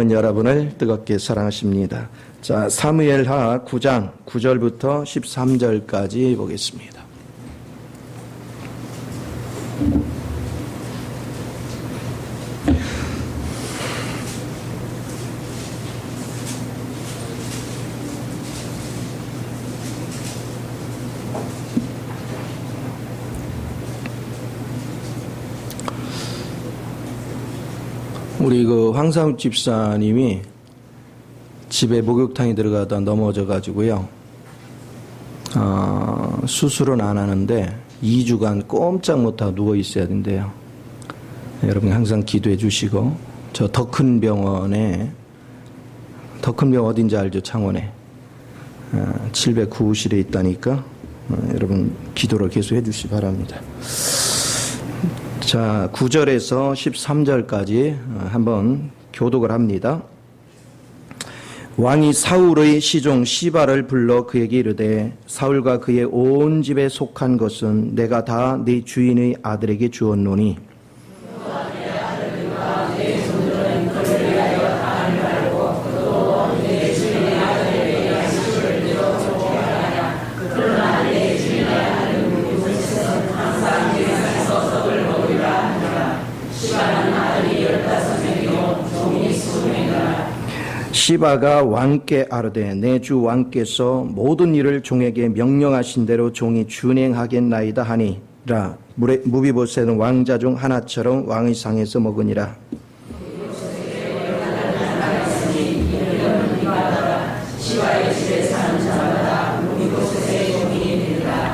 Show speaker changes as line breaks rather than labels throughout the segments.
하나님은 여러분을 뜨겁게 사랑하십니다. 자, 사무엘하 9장 9절부터 13절까지 보겠습니다. 우리 황상욱 집사님이 집에 목욕탕에 들어가다 넘어져 가지고요. 수술은 안 하는데 2주간 꼼짝 못하고 누워 있어야 된대요. 여러분 항상 기도해 주시고, 저 더 큰 병원에, 더 큰 병원 어딘지 알죠? 창원에 709호실에 있다니까 여러분 기도를 계속 해 주시기 바랍니다. 자, 9절에서 13절까지 한번 교독을 합니다. 왕이 사울의 시종 시바를 불러 그에게 이르되, 사울과 그의 온 집에 속한 것은 내가 다 네 주인의 아들에게 주었노니 시바가 왕께 아르되, 내 주 왕께서 모든 일을 종에게 명령하신 대로 종이 준행하겠나이다 하니라. 무비보셋은 왕자 중 하나처럼 왕의 상에서 먹으니라.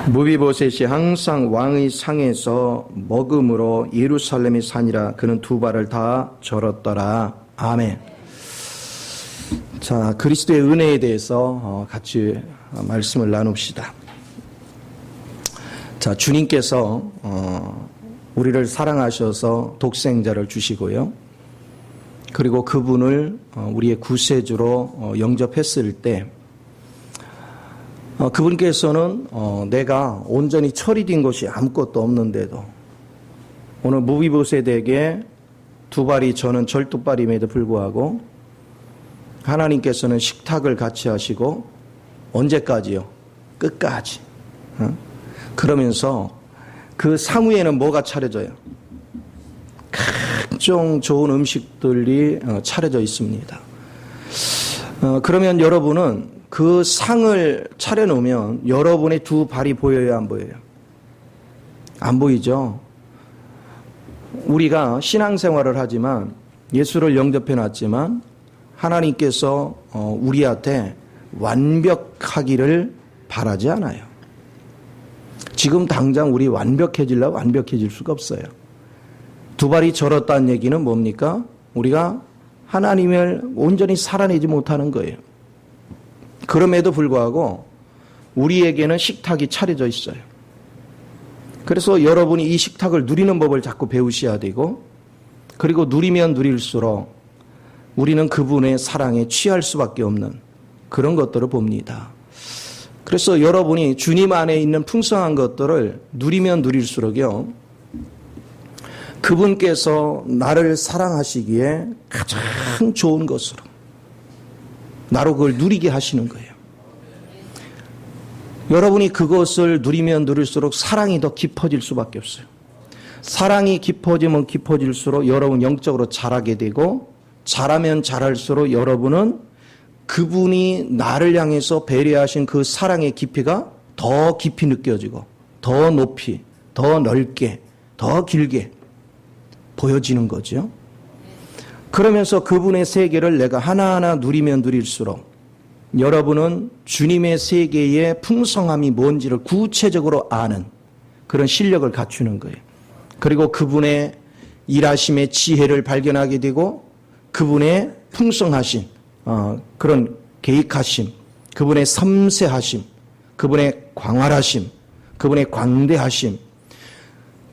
무비보셋이 항상 왕의 상에서 먹음으로 예루살렘의 산이라. 그는 두 발을 다 절었더라. 아멘. 자, 그리스도의 은혜에 대해서 같이 말씀을 나눕시다. 자, 주님께서 우리를 사랑하셔서 독생자를 주시고요. 그리고 그분을 우리의 구세주로 영접했을 때 그분께서는 내가 온전히 처리된 것이 아무것도 없는데도 오늘 무비보셋에게 두 발이 저는 절뚝발임에도 불구하고 하나님께서는 식탁을 같이 하시고 언제까지요? 끝까지. 그러면서 그 상위에는 뭐가 차려져요? 각종 좋은 음식들이 차려져 있습니다. 그러면 여러분은 그 상을 차려놓으면 여러분의 두 발이 보여요, 안 보여요? 안 보이죠? 우리가 신앙생활을 하지만 예수를 영접해놨지만 하나님께서 우리한테 완벽하기를 바라지 않아요. 지금 당장 우리 완벽해지려고 완벽해질 수가 없어요. 두 발이 절었다는 얘기는 뭡니까? 우리가 하나님을 온전히 살아내지 못하는 거예요. 그럼에도 불구하고 우리에게는 식탁이 차려져 있어요. 그래서 여러분이 이 식탁을 누리는 법을 자꾸 배우셔야 되고, 그리고 누리면 누릴수록 우리는 그분의 사랑에 취할 수밖에 없는 그런 것들을 봅니다. 그래서 여러분이 주님 안에 있는 풍성한 것들을 누리면 누릴수록요, 그분께서 나를 사랑하시기에 가장 좋은 것으로 나로 그걸 누리게 하시는 거예요. 여러분이 그것을 누리면 누릴수록 사랑이 더 깊어질 수밖에 없어요. 사랑이 깊어지면 깊어질수록 여러분 영적으로 자라게 되고, 잘하면 잘할수록 여러분은 그분이 나를 향해서 배려하신 그 사랑의 깊이가 더 깊이 느껴지고 더 높이, 더 넓게, 더 길게 보여지는 거죠. 그러면서 그분의 세계를 내가 하나하나 누리면 누릴수록 여러분은 주님의 세계의 풍성함이 뭔지를 구체적으로 아는 그런 실력을 갖추는 거예요. 그리고 그분의 일하심의 지혜를 발견하게 되고, 그분의 풍성하심, 그런 계획하심, 그분의 섬세하심, 그분의 광활하심, 그분의 광대하심,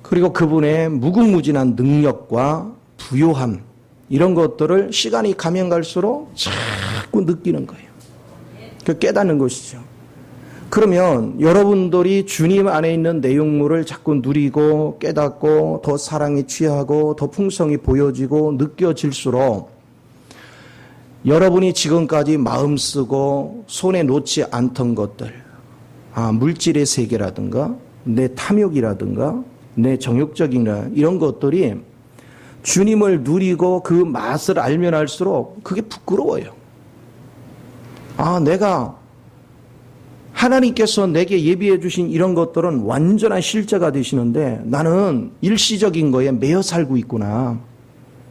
그리고 그분의 무궁무진한 능력과 부요함, 이런 것들을 시간이 가면 갈수록 자꾸 느끼는 거예요. 그 깨닫는 것이죠. 그러면 여러분들이 주님 안에 있는 내용물을 자꾸 누리고 깨닫고 더 사랑에 취하고 더 풍성히 보여지고 느껴질수록 여러분이 지금까지 마음 쓰고 손에 놓지 않던 것들, 물질의 세계라든가 내 탐욕이라든가 내 정욕적인 이런 것들이 주님을 누리고 그 맛을 알면 알수록 그게 부끄러워요. 내가 하나님께서 내게 예비해 주신 이런 것들은 완전한 실제가 되시는데 나는 일시적인 거에 매여 살고 있구나.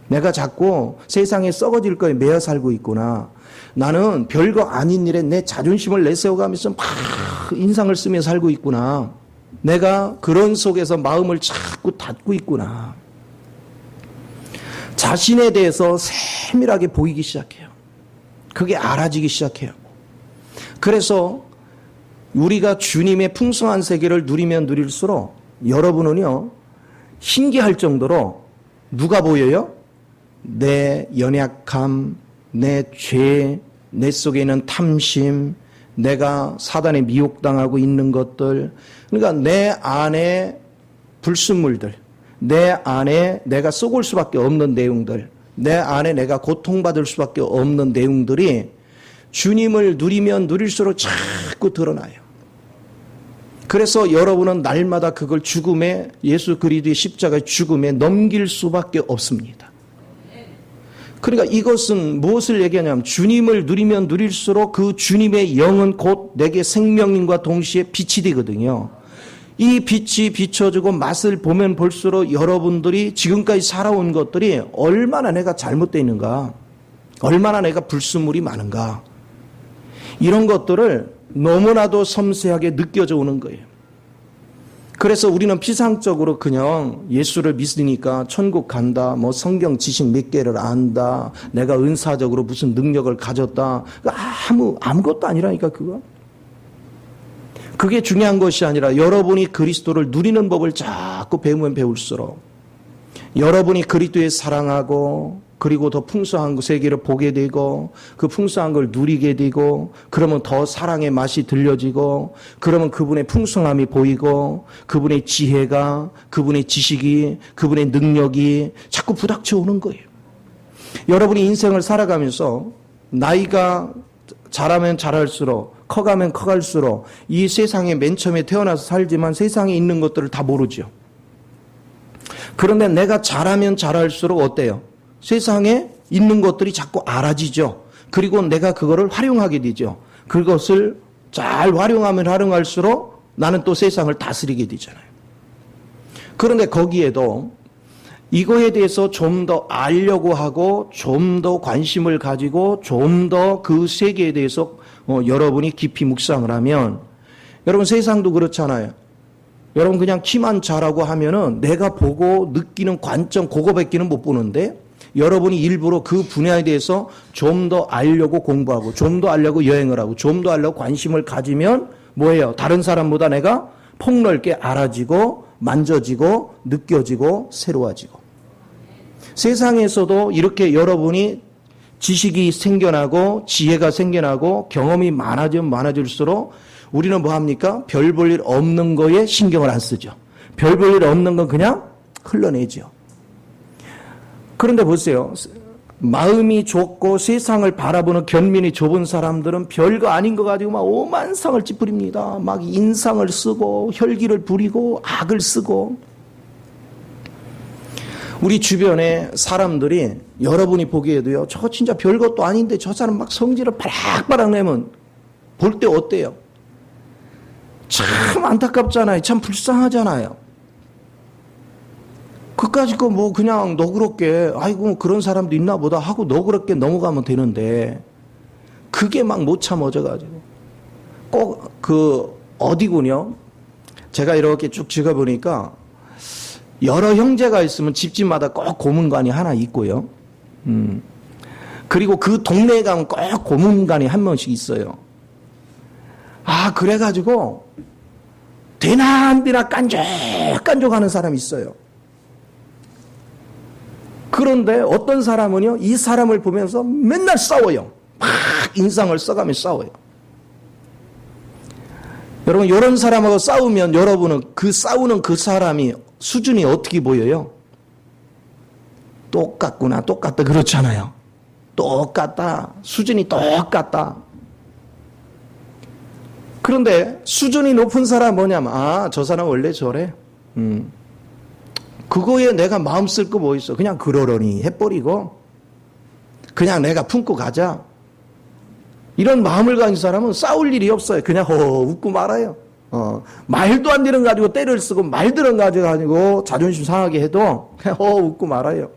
내가 자꾸 세상에 썩어질 거에 매여 살고 있구나. 나는 별거 아닌 일에 내 자존심을 내세워가면서 막 인상을 쓰며 살고 있구나. 내가 그런 속에서 마음을 자꾸 닫고 있구나. 자신에 대해서 세밀하게 보이기 시작해요. 그게 알아지기 시작해요. 그래서 우리가 주님의 풍성한 세계를 누리면 누릴수록 여러분은요, 신기할 정도로 누가 보여요? 내 연약함, 내 죄, 내 속에 있는 탐심, 내가 사단에 미혹당하고 있는 것들, 그러니까 내 안에 불순물들, 내 안에 내가 썩을 수밖에 없는 내용들, 내 안에 내가 고통받을 수밖에 없는 내용들이 주님을 누리면 누릴수록 자꾸 드러나요. 그래서 여러분은 날마다 그걸 죽음에, 예수 그리스도의 십자가의 죽음에 넘길 수밖에 없습니다. 그러니까 이것은 무엇을 얘기하냐면 주님을 누리면 누릴수록 그 주님의 영은 곧 내게 생명인과 동시에 빛이 되거든요. 이 빛이 비춰지고 맛을 보면 볼수록 여러분들이 지금까지 살아온 것들이 얼마나 내가 잘못되어 있는가, 얼마나 내가 불순물이 많은가, 이런 것들을 너무나도 섬세하게 느껴져 오는 거예요. 그래서 우리는 피상적으로 그냥 예수를 믿으니까 천국 간다, 뭐 성경 지식 몇 개를 안다, 내가 은사적으로 무슨 능력을 가졌다, 아무것도 아니라니까 그거. 그게 중요한 것이 아니라 여러분이 그리스도를 누리는 법을 자꾸 배우면 배울수록 여러분이 그리스도의 사랑하고 그리고 더 풍성한 세계를 보게 되고 그 풍성한 걸 누리게 되고 그러면 더 사랑의 맛이 들려지고 그러면 그분의 풍성함이 보이고 그분의 지혜가, 그분의 지식이, 그분의 능력이 자꾸 부닥쳐 오는 거예요. 여러분이 인생을 살아가면서 나이가 자라면 자랄수록 커가면 커갈수록 이 세상에 맨 처음에 태어나서 살지만 세상에 있는 것들을 다 모르죠. 그런데 내가 자라면 자랄수록 어때요? 세상에 있는 것들이 자꾸 알아지죠. 그리고 내가 그거를 활용하게 되죠. 그것을 잘 활용하면 활용할수록 나는 또 세상을 다스리게 되잖아요. 그런데 거기에도 이거에 대해서 좀 더 알려고 하고 좀 더 관심을 가지고 좀 더 그 세계에 대해서 여러분이 깊이 묵상을 하면 여러분 세상도 그렇잖아요. 여러분 그냥 키만 자라고 하면은 내가 보고 느끼는 관점 그거밖에는 못 보는데 여러분이 일부러 그 분야에 대해서 좀 더 알려고 공부하고 좀 더 알려고 여행을 하고 좀 더 알려고 관심을 가지면 뭐예요? 다른 사람보다 내가 폭넓게 알아지고 만져지고 느껴지고 새로워지고 세상에서도 이렇게 여러분이 지식이 생겨나고 지혜가 생겨나고 경험이 많아지면 많아질수록 우리는 뭐 합니까? 별 볼 일 없는 거에 신경을 안 쓰죠. 별 볼 일 없는 건 그냥 흘러내죠. 그런데 보세요. 마음이 좁고 세상을 바라보는 견면이 좁은 사람들은 별거 아닌 거 가지고 막 오만상을 찌푸립니다. 막 인상을 쓰고 혈기를 부리고 악을 쓰고 우리 주변에 사람들이 여러분이 보기에도요. 저거 진짜 별것도 아닌데 저 사람 막 성질을 바락바락 내면 볼 때 어때요? 참 안타깝잖아요. 참 불쌍하잖아요. 그까짓 거 뭐 그냥 너그럽게 아이고 그런 사람도 있나 보다 하고 너그럽게 넘어가면 되는데 그게 막 못 참아져가지고 꼭 그 어디군요. 제가 이렇게 쭉 찍어보니까 여러 형제가 있으면 집집마다 꼭 고문관이 하나 있고요. 그리고 그 동네에 가면 꼭 고문관이 한 명씩 있어요. 그래가지고 되나 깐족깐족하는 사람이 있어요. 그런데 어떤 사람은요, 이 사람을 보면서 맨날 싸워요. 막 인상을 써가며 싸워요. 여러분, 이런 사람하고 싸우면 여러분은 그 싸우는 그 사람이 수준이 어떻게 보여요? 똑같구나, 똑같다, 그렇잖아요. 똑같다. 수준이 똑같다. 그런데 수준이 높은 사람은 뭐냐면 저 사람 원래 저래. 그거에 내가 마음 쓸 거 뭐 있어. 그냥 그러려니 해버리고 그냥 내가 품고 가자. 이런 마음을 가진 사람은 싸울 일이 없어요. 그냥 웃고 말아요. 말도 안 되는 거 가지고 때를 쓰고 말들은 가지고 자존심 상하게 해도 그냥 웃고 말아요.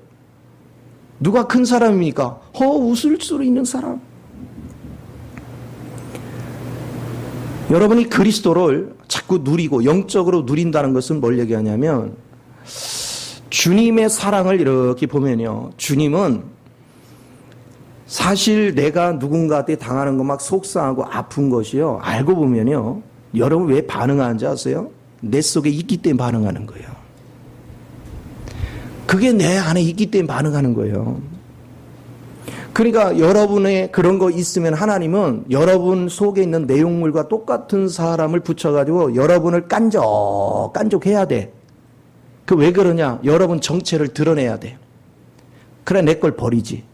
누가 큰 사람입니까? 웃을 수 있는 사람. 여러분이 그리스도를 자꾸 누리고 영적으로 누린다는 것은 뭘 얘기하냐면 주님의 사랑을 이렇게 보면요. 주님은 사실 내가 누군가한테 당하는 거 막 속상하고 아픈 것이요. 알고 보면요. 여러분 왜 반응하는지 아세요? 내 속에 있기 때문에 반응하는 거예요. 그게 내 안에 있기 때문에 반응하는 거예요. 그러니까 여러분의 그런 거 있으면 하나님은 여러분 속에 있는 내용물과 똑같은 사람을 붙여가지고 여러분을 깐족해야 돼. 그 왜 그러냐? 여러분 정체를 드러내야 돼. 그래 내 걸 버리지.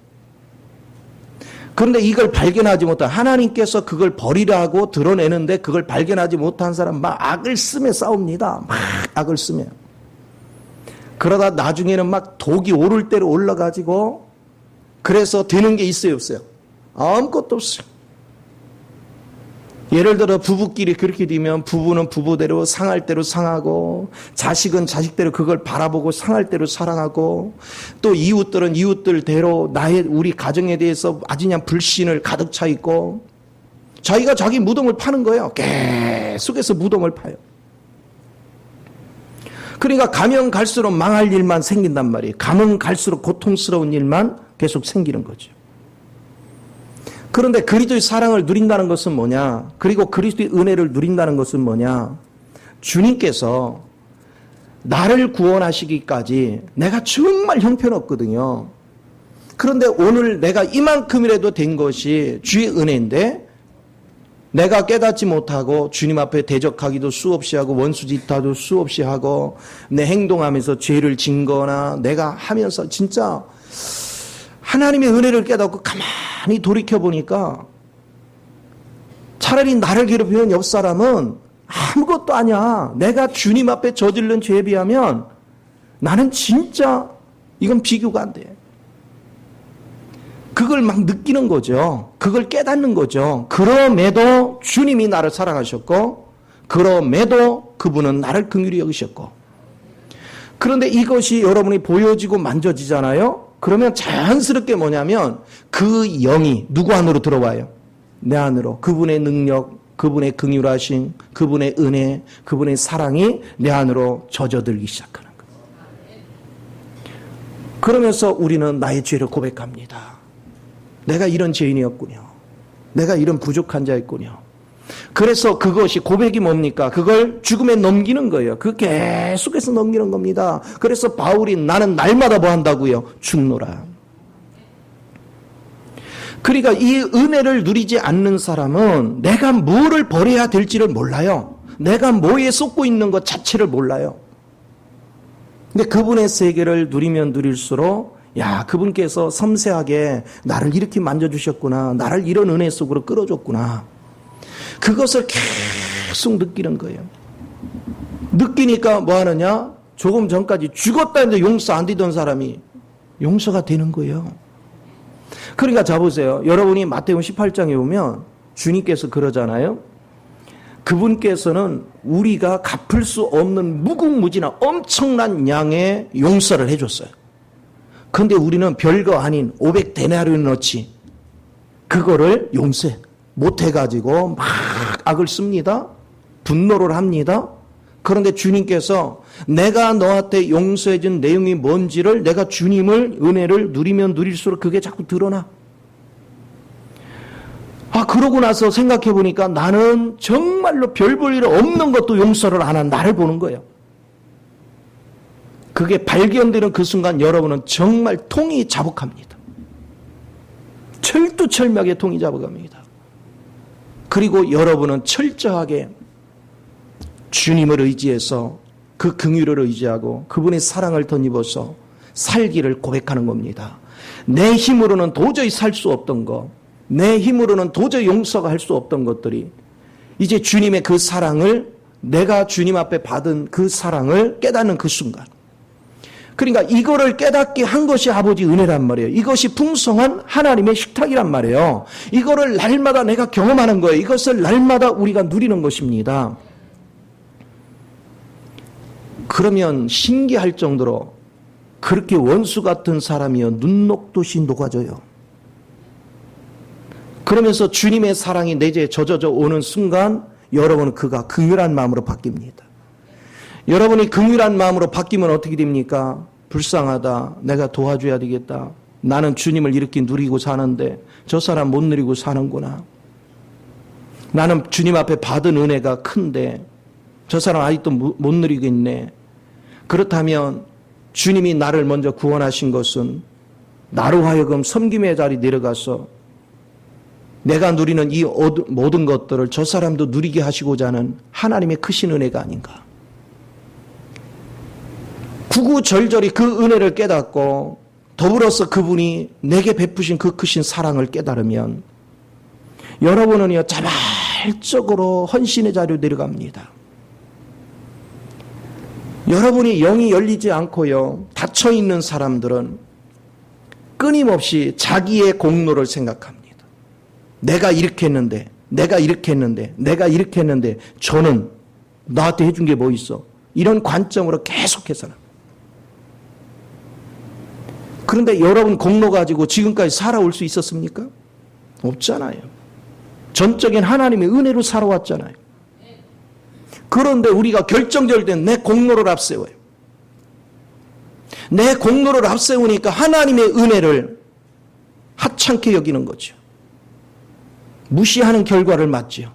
그런데 이걸 발견하지 못한 하나님께서 그걸 버리라고 드러내는데 그걸 발견하지 못한 사람 막 악을 쓰며 싸웁니다. 막 악을 쓰며. 그러다 나중에는 막 독이 오를 대로 올라가지고 그래서 되는 게 있어요 없어요? 아무것도 없어요. 예를 들어 부부끼리 그렇게 되면 부부는 부부대로 상할 대로 상하고 자식은 자식대로 그걸 바라보고 상할 대로 사랑하고 또 이웃들은 이웃들대로 우리 가정에 대해서 아주 그냥 불신을 가득 차 있고 자기가 자기 무덤을 파는 거예요. 계속해서 무덤을 파요. 그러니까 가면 갈수록 망할 일만 생긴단 말이에요. 가면 갈수록 고통스러운 일만 계속 생기는 거죠. 그런데 그리스도의 사랑을 누린다는 것은 뭐냐? 그리고 그리스도의 은혜를 누린다는 것은 뭐냐? 주님께서 나를 구원하시기까지 내가 정말 형편없거든요. 그런데 오늘 내가 이만큼이라도 된 것이 주의 은혜인데 내가 깨닫지 못하고 주님 앞에 대적하기도 수없이 하고 원수짓하도 수없이 하고 내 행동하면서 죄를 짓거나 내가 하면서 진짜 하나님의 은혜를 깨닫고 가만히 돌이켜보니까 차라리 나를 괴롭히는 옆 사람은 아무것도 아니야. 내가 주님 앞에 저지른 죄에 비하면 나는 진짜 이건 비교가 안 돼. 그걸 막 느끼는 거죠. 그걸 깨닫는 거죠. 그럼에도 주님이 나를 사랑하셨고 그럼에도 그분은 나를 긍휼히 여기셨고 그런데 이것이 여러분이 보여지고 만져지잖아요. 그러면 자연스럽게 뭐냐면 그 영이 누구 안으로 들어와요? 내 안으로. 그분의 능력, 그분의 긍휼하심, 그분의 은혜, 그분의 사랑이 내 안으로 젖어들기 시작하는 거예요. 그러면서 우리는 나의 죄를 고백합니다. 내가 이런 죄인이었군요. 내가 이런 부족한 자였군요. 그래서 그것이 고백이 뭡니까? 그걸 죽음에 넘기는 거예요. 그 계속해서 넘기는 겁니다. 그래서 바울이 나는 날마다 뭐 한다고요? 죽노라. 그러니까 이 은혜를 누리지 않는 사람은 내가 뭐를 버려야 될지를 몰라요. 내가 뭐에 쏟고 있는 것 자체를 몰라요. 근데 그분의 세계를 누리면 누릴수록 그분께서 섬세하게 나를 이렇게 만져주셨구나. 나를 이런 은혜 속으로 끌어줬구나. 그것을 계속 느끼는 거예요. 느끼니까 뭐 하느냐? 조금 전까지 죽었다 했는데 용서 안 되던 사람이 용서가 되는 거예요. 그러니까 자 보세요. 여러분이 마태복음 18장에 보면 주님께서 그러잖아요. 그분께서는 우리가 갚을 수 없는 무궁무진한 엄청난 양의 용서를 해줬어요. 그런데 우리는 별거 아닌 500데나리온어치 그거를 용서해 못해가지고 막 악을 씁니다. 분노를 합니다. 그런데 주님께서 내가 너한테 용서해준 내용이 뭔지를 내가 주님을 은혜를 누리면 누릴수록 그게 자꾸 드러나. 그러고 나서 생각해 보니까 나는 정말로 별 볼 일 없는 것도 용서를 안 한 나를 보는 거예요. 그게 발견되는 그 순간 여러분은 정말 통이 자복합니다. 철두철미하게 통이 자복합니다. 그리고 여러분은 철저하게 주님을 의지해서 그 긍휼을 의지하고 그분의 사랑을 덧입어서 살기를 고백하는 겁니다. 내 힘으로는 도저히 살 수 없던 것, 내 힘으로는 도저히 용서가 할 수 없던 것들이 이제 주님의 그 사랑을, 내가 주님 앞에 받은 그 사랑을 깨닫는 그 순간, 그러니까 이거를 깨닫게 한 것이 아버지 은혜란 말이에요. 이것이 풍성한 하나님의 식탁이란 말이에요. 이거를 날마다 내가 경험하는 거예요. 이것을 날마다 우리가 누리는 것입니다. 그러면 신기할 정도로 그렇게 원수 같은 사람이요 눈 녹듯이 녹아져요. 그러면서 주님의 사랑이 내재에 젖어져 오는 순간 여러분은 그가 긍휼한 마음으로 바뀝니다. 여러분이 긍휼한 마음으로 바뀌면 어떻게 됩니까? 불쌍하다. 내가 도와줘야 되겠다. 나는 주님을 이렇게 누리고 사는데 저 사람 못 누리고 사는구나. 나는 주님 앞에 받은 은혜가 큰데 저 사람 아직도 못 누리고 있네. 그렇다면 주님이 나를 먼저 구원하신 것은 나로 하여금 섬김의 자리 내려가서 내가 누리는 이 모든 것들을 저 사람도 누리게 하시고자 하는 하나님의 크신 은혜가 아닌가. 구구절절히 그 은혜를 깨닫고 더불어서 그분이 내게 베푸신 그 크신 사랑을 깨달으면 여러분은요 자발적으로 헌신의 자리로 내려갑니다. 여러분이 영이 열리지 않고요 닫혀있는 사람들은 끊임없이 자기의 공로를 생각합니다. 내가 이렇게 했는데, 내가 이렇게 했는데, 내가 이렇게 했는데 저는 나한테 해준 게 뭐 있어? 이런 관점으로 계속해서는. 그런데 여러분 공로 가지고 지금까지 살아올 수 있었습니까? 없잖아요. 전적인 하나님의 은혜로 살아왔잖아요. 그런데 우리가 결정절된 내 공로를 앞세워요. 내 공로를 앞세우니까 하나님의 은혜를 하찮게 여기는 거죠. 무시하는 결과를 맞죠.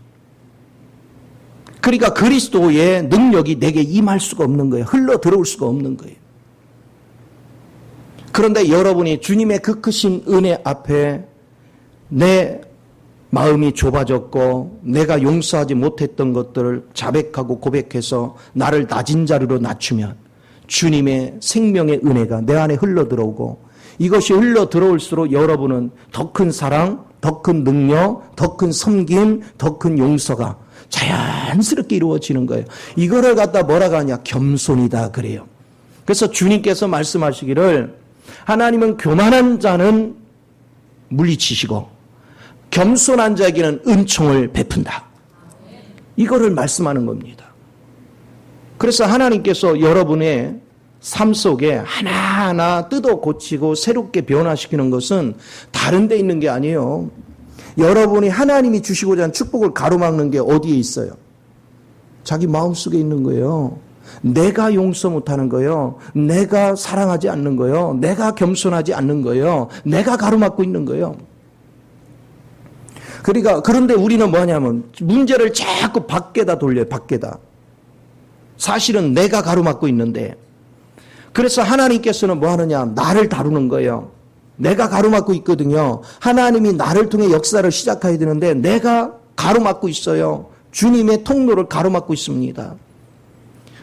그러니까 그리스도의 능력이 내게 임할 수가 없는 거예요. 흘러 들어올 수가 없는 거예요. 그런데 여러분이 주님의 그 크신 은혜 앞에 내 마음이 좁아졌고 내가 용서하지 못했던 것들을 자백하고 고백해서 나를 낮은 자리로 낮추면 주님의 생명의 은혜가 내 안에 흘러 들어오고 이것이 흘러 들어올수록 여러분은 더 큰 사랑, 더 큰 능력, 더 큰 섬김, 더 큰 용서가 자연스럽게 이루어지는 거예요. 이거를 갖다 뭐라고 하냐? 겸손이다 그래요. 그래서 주님께서 말씀하시기를 하나님은 교만한 자는 물리치시고 겸손한 자에게는 은총을 베푼다. 이거를 말씀하는 겁니다. 그래서 하나님께서 여러분의 삶 속에 하나하나 뜯어 고치고 새롭게 변화시키는 것은 다른 데 있는 게 아니에요. 여러분이 하나님이 주시고자 하는 축복을 가로막는 게 어디에 있어요? 자기 마음속에 있는 거예요. 내가 용서 못하는 거예요. 내가 사랑하지 않는 거예요. 내가 겸손하지 않는 거예요. 내가 가로막고 있는 거예요. 그러니까 그런데 우리는 뭐냐면 문제를 자꾸 밖에다 돌려요. 밖에다. 사실은 내가 가로막고 있는데 그래서 하나님께서는 뭐 하느냐? 나를 다루는 거예요. 내가 가로막고 있거든요. 하나님이 나를 통해 역사를 시작해야 되는데 내가 가로막고 있어요. 주님의 통로를 가로막고 있습니다.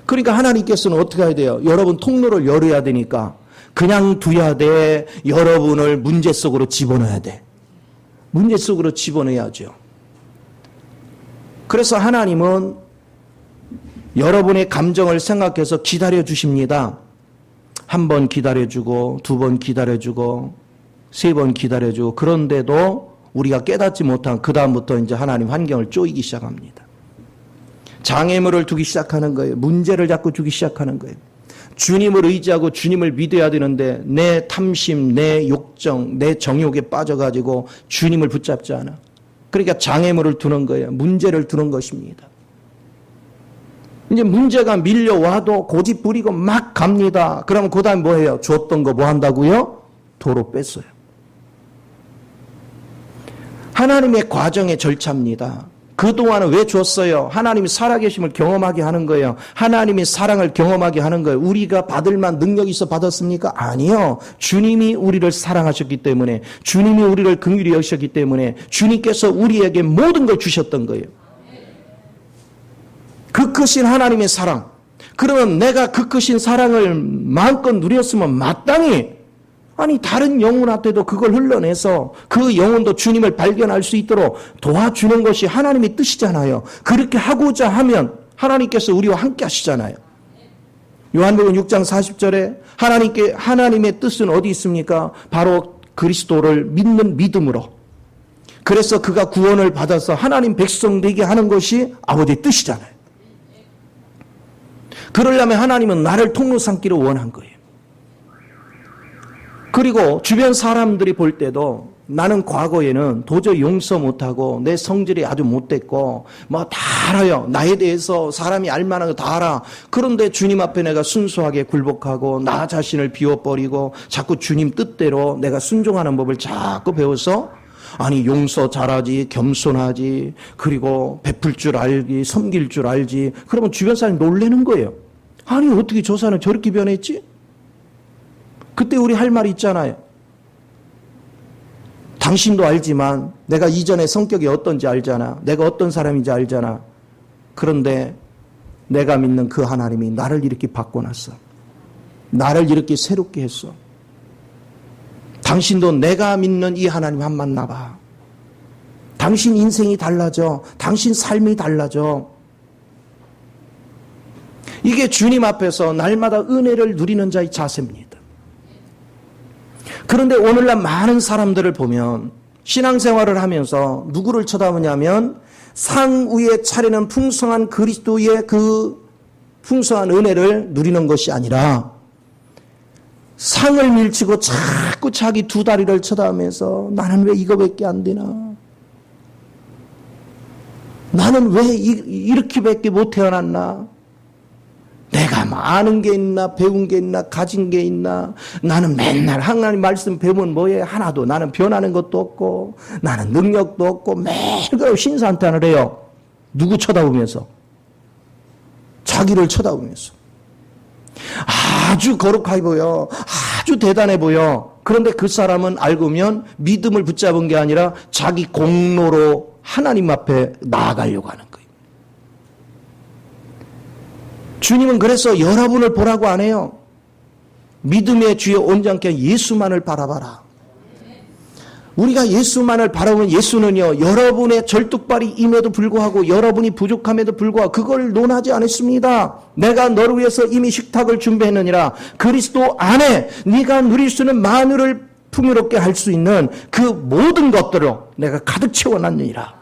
그러니까 하나님께서는 어떻게 해야 돼요? 여러분 통로를 열어야 되니까 그냥 둬야 돼. 여러분을 문제 속으로 집어넣어야 돼. 문제 속으로 집어넣어야죠. 그래서 하나님은 여러분의 감정을 생각해서 기다려 주십니다. 한 번 기다려주고 두 번 기다려주고 세 번 기다려주고 그런데도 우리가 깨닫지 못한 그 다음부터 이제 하나님 환경을 쪼이기 시작합니다. 장애물을 두기 시작하는 거예요. 문제를 자꾸 주기 시작하는 거예요. 주님을 의지하고 주님을 믿어야 되는데 내 탐심, 내 욕정, 내 정욕에 빠져가지고 주님을 붙잡지 않아. 그러니까 장애물을 두는 거예요. 문제를 두는 것입니다. 이제 문제가 밀려와도 고집 부리고 막 갑니다. 그러면 그 다음에 뭐 해요? 줬던 거 뭐 한다고요? 도로 뺐어요. 하나님의 과정의 절차입니다. 그동안은 왜 줬어요? 하나님이 살아계심을 경험하게 하는 거예요. 하나님의 사랑을 경험하게 하는 거예요. 우리가 받을 만 능력이 있어 받았습니까? 아니요. 주님이 우리를 사랑하셨기 때문에 주님이 우리를 긍휼히 여기셨기 때문에 주님께서 우리에게 모든 걸 주셨던 거예요. 그 크신 하나님의 사랑. 그러면 내가 그 크신 사랑을 마음껏 누렸으면 마땅히 아니 다른 영혼한테도 그걸 흘러내서 그 영혼도 주님을 발견할 수 있도록 도와주는 것이 하나님의 뜻이잖아요. 그렇게 하고자 하면 하나님께서 우리와 함께 하시잖아요. 요한복음 6장 40절에 하나님의 뜻은 어디 있습니까? 바로 그리스도를 믿는 믿음으로. 그래서 그가 구원을 받아서 하나님 백성 되게 하는 것이 아버지의 뜻이잖아요. 그러려면 하나님은 나를 통로 삼기를 원한 거예요. 그리고 주변 사람들이 볼 때도 나는 과거에는 도저히 용서 못하고 내 성질이 아주 못됐고 뭐 다 알아요. 나에 대해서 사람이 알만한 거 다 알아. 그런데 주님 앞에 내가 순수하게 굴복하고 나 자신을 비워버리고 자꾸 주님 뜻대로 내가 순종하는 법을 자꾸 배워서 아니 용서 잘하지, 겸손하지, 그리고 베풀 줄 알지, 섬길 줄 알지. 그러면 주변 사람이 놀라는 거예요. 아니 어떻게 저 사람은 저렇게 변했지? 그때 우리 할 말이 있잖아요. 당신도 알지만 내가 이전에 성격이 어떤지 알잖아. 내가 어떤 사람인지 알잖아. 그런데 내가 믿는 그 하나님이 나를 이렇게 바꿔놨어. 나를 이렇게 새롭게 했어. 당신도 내가 믿는 이 하나님 한 번 만나봐. 당신 인생이 달라져. 당신 삶이 달라져. 이게 주님 앞에서 날마다 은혜를 누리는 자의 자세입니다. 그런데 오늘날 많은 사람들을 보면 신앙생활을 하면서 누구를 쳐다보냐면 상 위에 차리는 풍성한 그리스도의 그 풍성한 은혜를 누리는 것이 아니라 상을 밀치고 자꾸 자기 두 다리를 쳐다보면서 나는 왜 이거밖에 안 되나? 나는 왜 이렇게밖에 못 태어났나? 내가 뭐 아는 게 있나, 배운 게 있나, 가진 게 있나? 나는 맨날 하나님 말씀 배우면 뭐해? 하나도 나는 변하는 것도 없고, 나는 능력도 없고, 매일 그러고 신사한탄을 해요. 누구 쳐다보면서? 자기를 쳐다보면서. 아주 거룩하게 보여. 아주 대단해 보여. 그런데 그 사람은 알고 보면 믿음을 붙잡은 게 아니라 자기 공로로 하나님 앞에 나아가려고 하는 거예요. 주님은 그래서 여러분을 보라고 안 해요. 믿음의 주에 온전케 예수만을 바라봐라. 우리가 예수만을 바라보면 예수는요, 여러분의 절뚝발이 임에도 불구하고 여러분이 부족함에도 불구하고 그걸 논하지 않았습니다. 내가 너를 위해서 이미 식탁을 준비했느니라. 그리스도 안에 네가 누릴 수 있는 만유를 풍요롭게 할 수 있는 그 모든 것들로 내가 가득 채워놨느니라.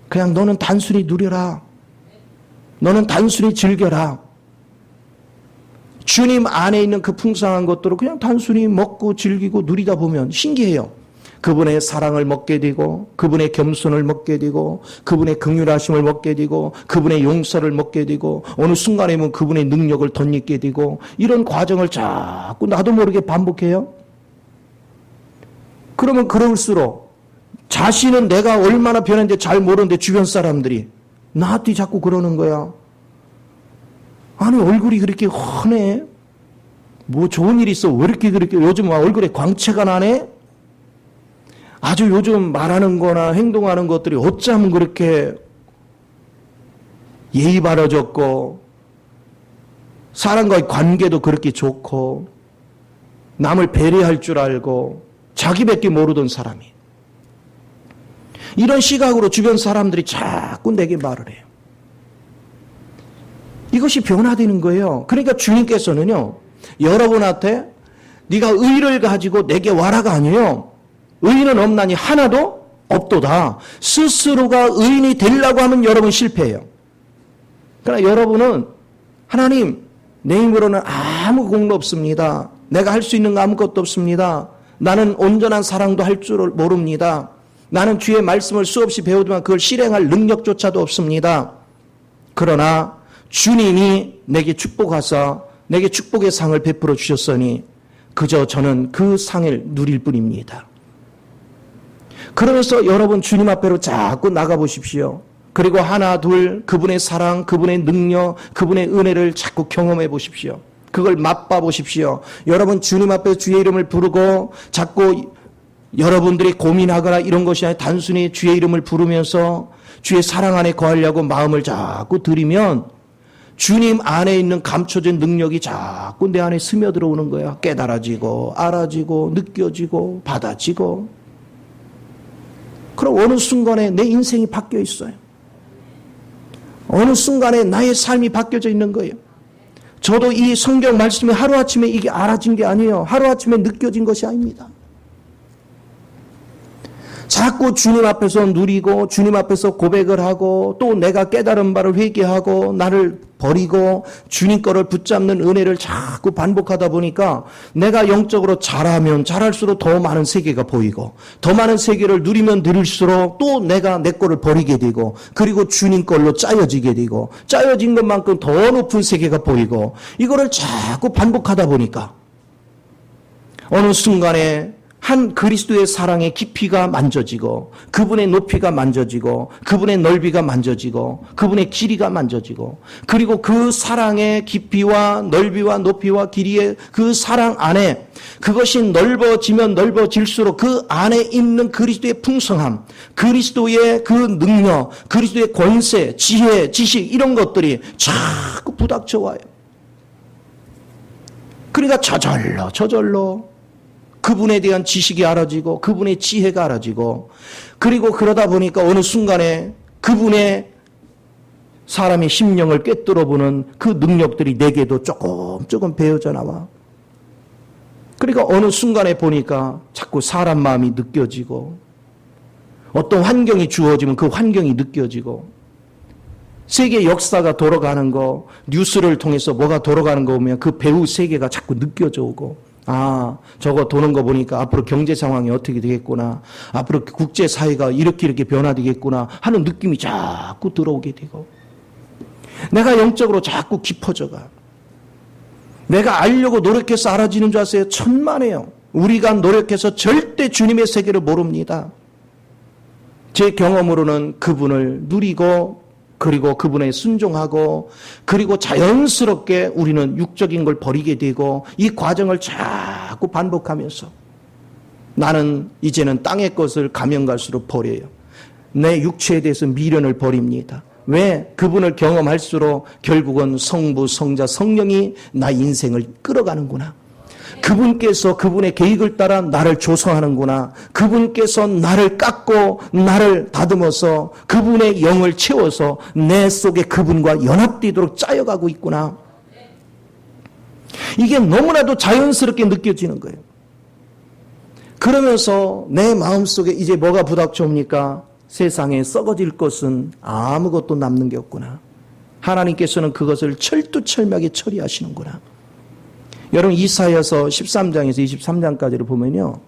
그냥 너는 단순히 누려라. 너는 단순히 즐겨라. 주님 안에 있는 그 풍성한 것들을 그냥 단순히 먹고 즐기고 누리다 보면 신기해요. 그분의 사랑을 먹게 되고 그분의 겸손을 먹게 되고 그분의 긍휼하심을 먹게 되고 그분의 용서를 먹게 되고 어느 순간에 보면 그분의 능력을 덧입게 되고 이런 과정을 자꾸 나도 모르게 반복해요. 그러면 그럴수록 자신은 내가 얼마나 변했는지 잘 모르는데 주변 사람들이 나한테 자꾸 그러는 거야. 아니 얼굴이 그렇게 훤해? 뭐 좋은 일 있어? 왜 이렇게 요즘 얼굴에 광채가 나네? 아주 요즘 말하는 거나 행동하는 것들이 어쩌면 그렇게 예의 바라졌고 사람과의 관계도 그렇게 좋고 남을 배려할 줄 알고 자기밖에 모르던 사람이 이런 시각으로 주변 사람들이 자꾸 내게 말을 해요. 이것이 변화되는 거예요. 그러니까 주님께서는요, 여러분한테 네가 의를 가지고 내게 와라가 아니에요. 의인은 없나니 하나도 없도다. 스스로가 의인이 되려고 하면 여러분 실패해요. 그러나 여러분은 하나님, 내 힘으로는 아무 공로 없습니다. 내가 할 수 있는 거 아무것도 없습니다. 나는 온전한 사랑도 할 줄 모릅니다. 나는 주의 말씀을 수없이 배우지만 그걸 실행할 능력조차도 없습니다. 그러나 주님이 내게 축복하사 내게 축복의 상을 베풀어 주셨으니 그저 저는 그 상을 누릴 뿐입니다. 그러면서 여러분 주님 앞으로 자꾸 나가보십시오. 그리고 하나 둘 그분의 사랑, 그분의 능력, 그분의 은혜를 자꾸 경험해 보십시오. 그걸 맛봐 보십시오. 여러분 주님 앞에 주의 이름을 부르고 자꾸 여러분들이 고민하거나 이런 것이 아니라 단순히 주의 이름을 부르면서 주의 사랑 안에 거하려고 마음을 자꾸 들이면 주님 안에 있는 감춰진 능력이 자꾸 내 안에 스며들어오는 거야. 깨달아지고 알아지고 느껴지고 받아지고. 그럼 어느 순간에 내 인생이 바뀌어 있어요. 어느 순간에 나의 삶이 바뀌어져 있는 거예요. 저도 이 성경 말씀이 하루아침에 이게 알아진 게 아니에요. 하루아침에 느껴진 것이 아닙니다. 자꾸 주님 앞에서 누리고 주님 앞에서 고백을 하고 또 내가 깨달은 바를 회개하고 나를 버리고 주님 거를 붙잡는 은혜를 자꾸 반복하다 보니까 내가 영적으로 자라면 자랄수록 더 많은 세계가 보이고 더 많은 세계를 누리면 누릴수록 또 내가 내 거를 버리게 되고 그리고 주님 걸로 짜여지게 되고 짜여진 것만큼 더 높은 세계가 보이고 이거를 자꾸 반복하다 보니까 어느 순간에 한 그리스도의 사랑의 깊이가 만져지고 그분의 높이가 만져지고 그분의 넓이가 만져지고 그분의 길이가 만져지고 그리고 그 사랑의 깊이와 넓이와 높이와 길이의 그 사랑 안에 그것이 넓어지면 넓어질수록 그 안에 있는 그리스도의 풍성함, 그리스도의 그 능력, 그리스도의 권세, 지혜, 지식 이런 것들이 자꾸 부닥쳐 와요. 그러니까 저절로 그분에 대한 지식이 알아지고 그분의 지혜가 알아지고 그리고 그러다 보니까 어느 순간에 그분의 사람의 심령을 꿰뚫어 보는 그 능력들이 내게도 조금 배어져 나와. 그러니까 어느 순간에 보니까 자꾸 사람 마음이 느껴지고 어떤 환경이 주어지면 그 환경이 느껴지고 세계 역사가 돌아가는 거 뉴스를 통해서 뭐가 돌아가는 거 보면 그 배후 세계가 자꾸 느껴져 오고 아, 저거 도는 거 보니까 앞으로 경제 상황이 어떻게 되겠구나. 앞으로 국제 사회가 이렇게 변화되겠구나 하는 느낌이 자꾸 들어오게 되고 내가 영적으로 자꾸 깊어져가. 내가 알려고 노력해서 알아지는 줄 아세요? 천만에요. 우리가 노력해서 절대 주님의 세계를 모릅니다. 제 경험으로는 그분을 누리고 그리고 그분에 순종하고 그리고 자연스럽게 우리는 육적인 걸 버리게 되고 이 과정을 자꾸 반복하면서 나는 이제는 땅의 것을 가면 갈수록 버려요. 내 육체에 대해서 미련을 버립니다. 왜? 그분을 경험할수록 결국은 성부, 성자, 성령이 나 인생을 끌어가는구나. 그분께서 그분의 계획을 따라 나를 조성하는구나. 그분께서 나를 깎고 나를 다듬어서 그분의 영을 채워서 내 속에 그분과 연합되도록 짜여가고 있구나. 이게 너무나도 자연스럽게 느껴지는 거예요. 그러면서 내 마음속에 이제 뭐가 부닥쳐옵니까? 세상에 썩어질 것은 아무것도 남는 게 없구나. 하나님께서는 그것을 철두철미하게 처리하시는구나. 여러분 이사야서 13장에서 23장까지를 보면요.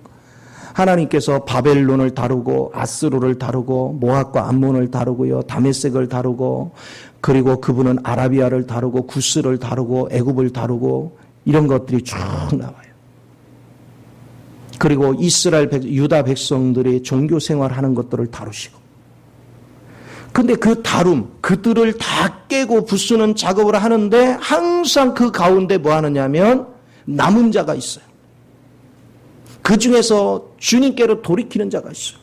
하나님께서 바벨론을 다루고 아스루를 다루고 모압과 암몬을 다루고요. 다메섹을 다루고 그리고 그분은 아라비아를 다루고 구스를 다루고 애굽을 다루고 이런 것들이 쭉 나와요. 그리고 이스라엘 유다 백성들이 종교 생활하는 것들을 다루시고 근데 그 다룸, 그들을 다 깨고 부수는 작업을 하는데 항상 그 가운데 뭐 하느냐면 남은 자가 있어요. 그 중에서 주님께로 돌이키는 자가 있어요.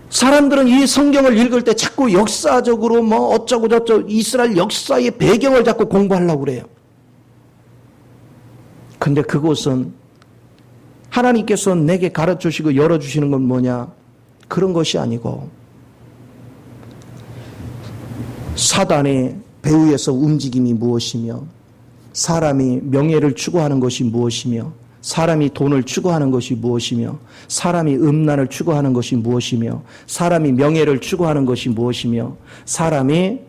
사람들은 이 성경을 읽을 때 자꾸 역사적으로 뭐 어쩌고 저쩌고 이스라엘 역사의 배경을 자꾸 공부하려고 그래요. 근데 그곳은 하나님께서 내게 가르쳐주시고 열어주시는 건 뭐냐? 그런 것이 아니고 사단의 배후에서 움직임이 무엇이며 사람이 명예를 추구하는 것이 무엇이며 사람이 돈을 추구하는 것이 무엇이며 사람이 음란을 추구하는 것이 무엇이며 사람이 명예를 추구하는 것이 무엇이며 사람이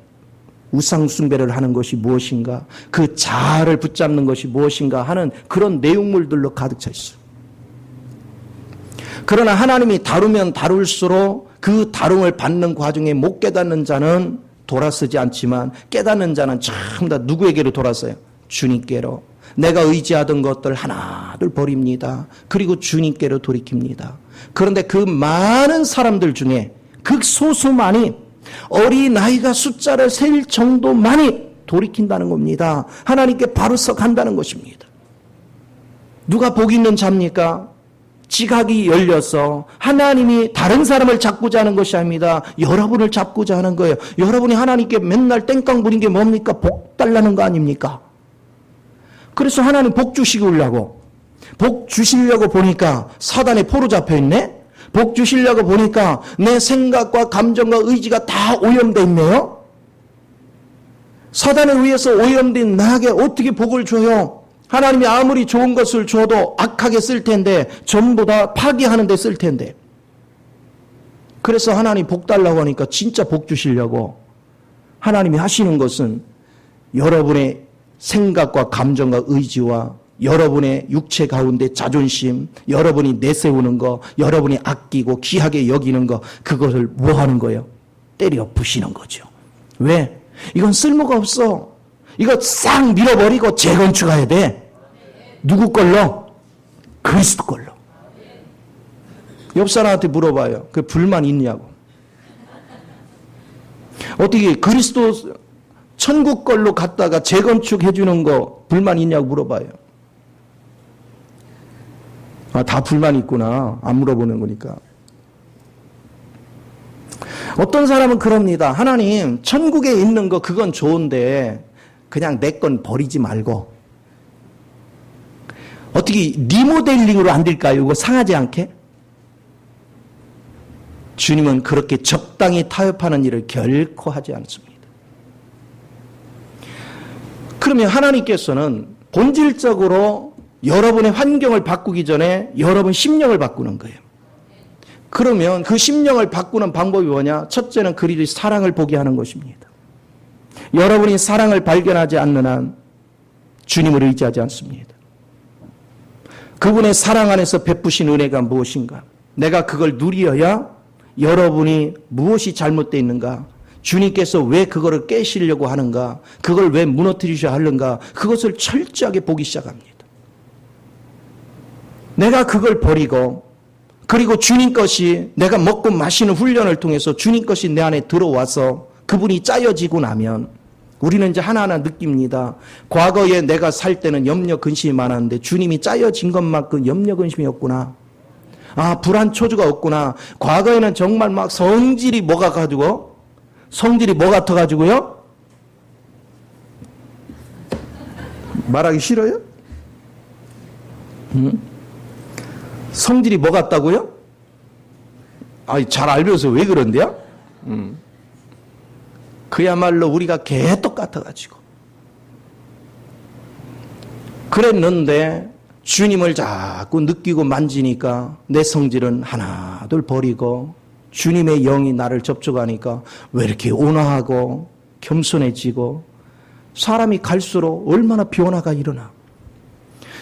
우상 숭배를 하는 것이 무엇인가 그 자아를 붙잡는 것이 무엇인가 하는 그런 내용물들로 가득 차 있어요. 그러나 하나님이 다루면 다룰수록 그 다rum을 받는 과정에 못 깨닫는 자는 돌아서지 않지만 깨닫는 자는 전부 다 누구에게로 돌아서요? 주님께로. 내가 의지하던 것들 하나둘 버립니다. 그리고 주님께로 돌이킵니다. 그런데 그 많은 사람들 중에 극소수만이 어린아이가 숫자를 셀 정도만이 돌이킨다는 겁니다. 하나님께 바로 서 간다는 것입니다. 누가 복 있는 자입니까? 지각이 열려서 하나님이 다른 사람을 잡고자 하는 것이 아닙니다. 여러분을 잡고자 하는 거예요. 여러분이 하나님께 맨날 땡깡 부린 게 뭡니까? 복 달라는 거 아닙니까? 그래서 하나님 복 주시려고, 복 주시려고 보니까 사단의 포로 잡혀 있네? 복 주시려고 보니까 내 생각과 감정과 의지가 다 오염돼 있네요? 사단에 의해서 오염된 나에게 어떻게 복을 줘요? 하나님이 아무리 좋은 것을 줘도 악하게 쓸 텐데, 전부 다 파괴하는 데 쓸 텐데. 그래서 하나님 복 달라고 하니까 진짜 복 주시려고 하나님이 하시는 것은 여러분의 생각과 감정과 의지와 여러분의 육체 가운데 자존심, 여러분이 내세우는 거, 여러분이 아끼고 귀하게 여기는 거, 그것을 뭐 하는 거예요? 때려 부시는 거죠. 왜? 이건 쓸모가 없어. 이거 싹 밀어버리고 재건축해야 돼. 누구 걸로? 그리스도 걸로. 옆 사람한테 물어봐요. 그 불만 있냐고. 어떻게 그리스도 천국 걸로 갔다가 재건축해 주는 거 불만 있냐고 물어봐요. 아, 다 불만 있구나. 안 물어보는 거니까. 어떤 사람은 그럽니다. 하나님, 천국에 있는 거 그건 좋은데 그냥 내 건 버리지 말고 어떻게 리모델링으로 안 될까요? 이거 상하지 않게? 주님은 그렇게 적당히 타협하는 일을 결코 하지 않습니다. 그러면 하나님께서는 본질적으로 여러분의 환경을 바꾸기 전에 여러분 심령을 바꾸는 거예요. 그러면 그 심령을 바꾸는 방법이 뭐냐? 첫째는 그리스도의 사랑을 보게 하는 것입니다. 여러분이 사랑을 발견하지 않는 한 주님을 의지하지 않습니다. 그분의 사랑 안에서 베푸신 은혜가 무엇인가? 내가 그걸 누려야 여러분이 무엇이 잘못되어 있는가? 주님께서 왜 그거를 깨시려고 하는가? 그걸 왜 무너뜨리셔야 하는가? 그것을 철저하게 보기 시작합니다. 내가 그걸 버리고, 그리고 주님 것이 내가 먹고 마시는 훈련을 통해서 주님 것이 내 안에 들어와서 그분이 짜여지고 나면 우리는 이제 하나하나 느낍니다. 과거에 내가 살 때는 염려 근심이 많았는데 주님이 짜여진 것만큼 염려 근심이 없구나. 아, 불안 초조가 없구나. 과거에는 정말 막 성질이 뭐 같아가지고요? 말하기 싫어요? 성질이 뭐 같다고요? 아, 잘 알면서 왜 그런데요? 그야말로 우리가 개떡 같아가지고. 그랬는데 주님을 자꾸 느끼고 만지니까 내 성질은 하나둘 버리고 주님의 영이 나를 접촉하니까 왜 이렇게 온화하고 겸손해지고 사람이 갈수록 얼마나 변화가 일어나.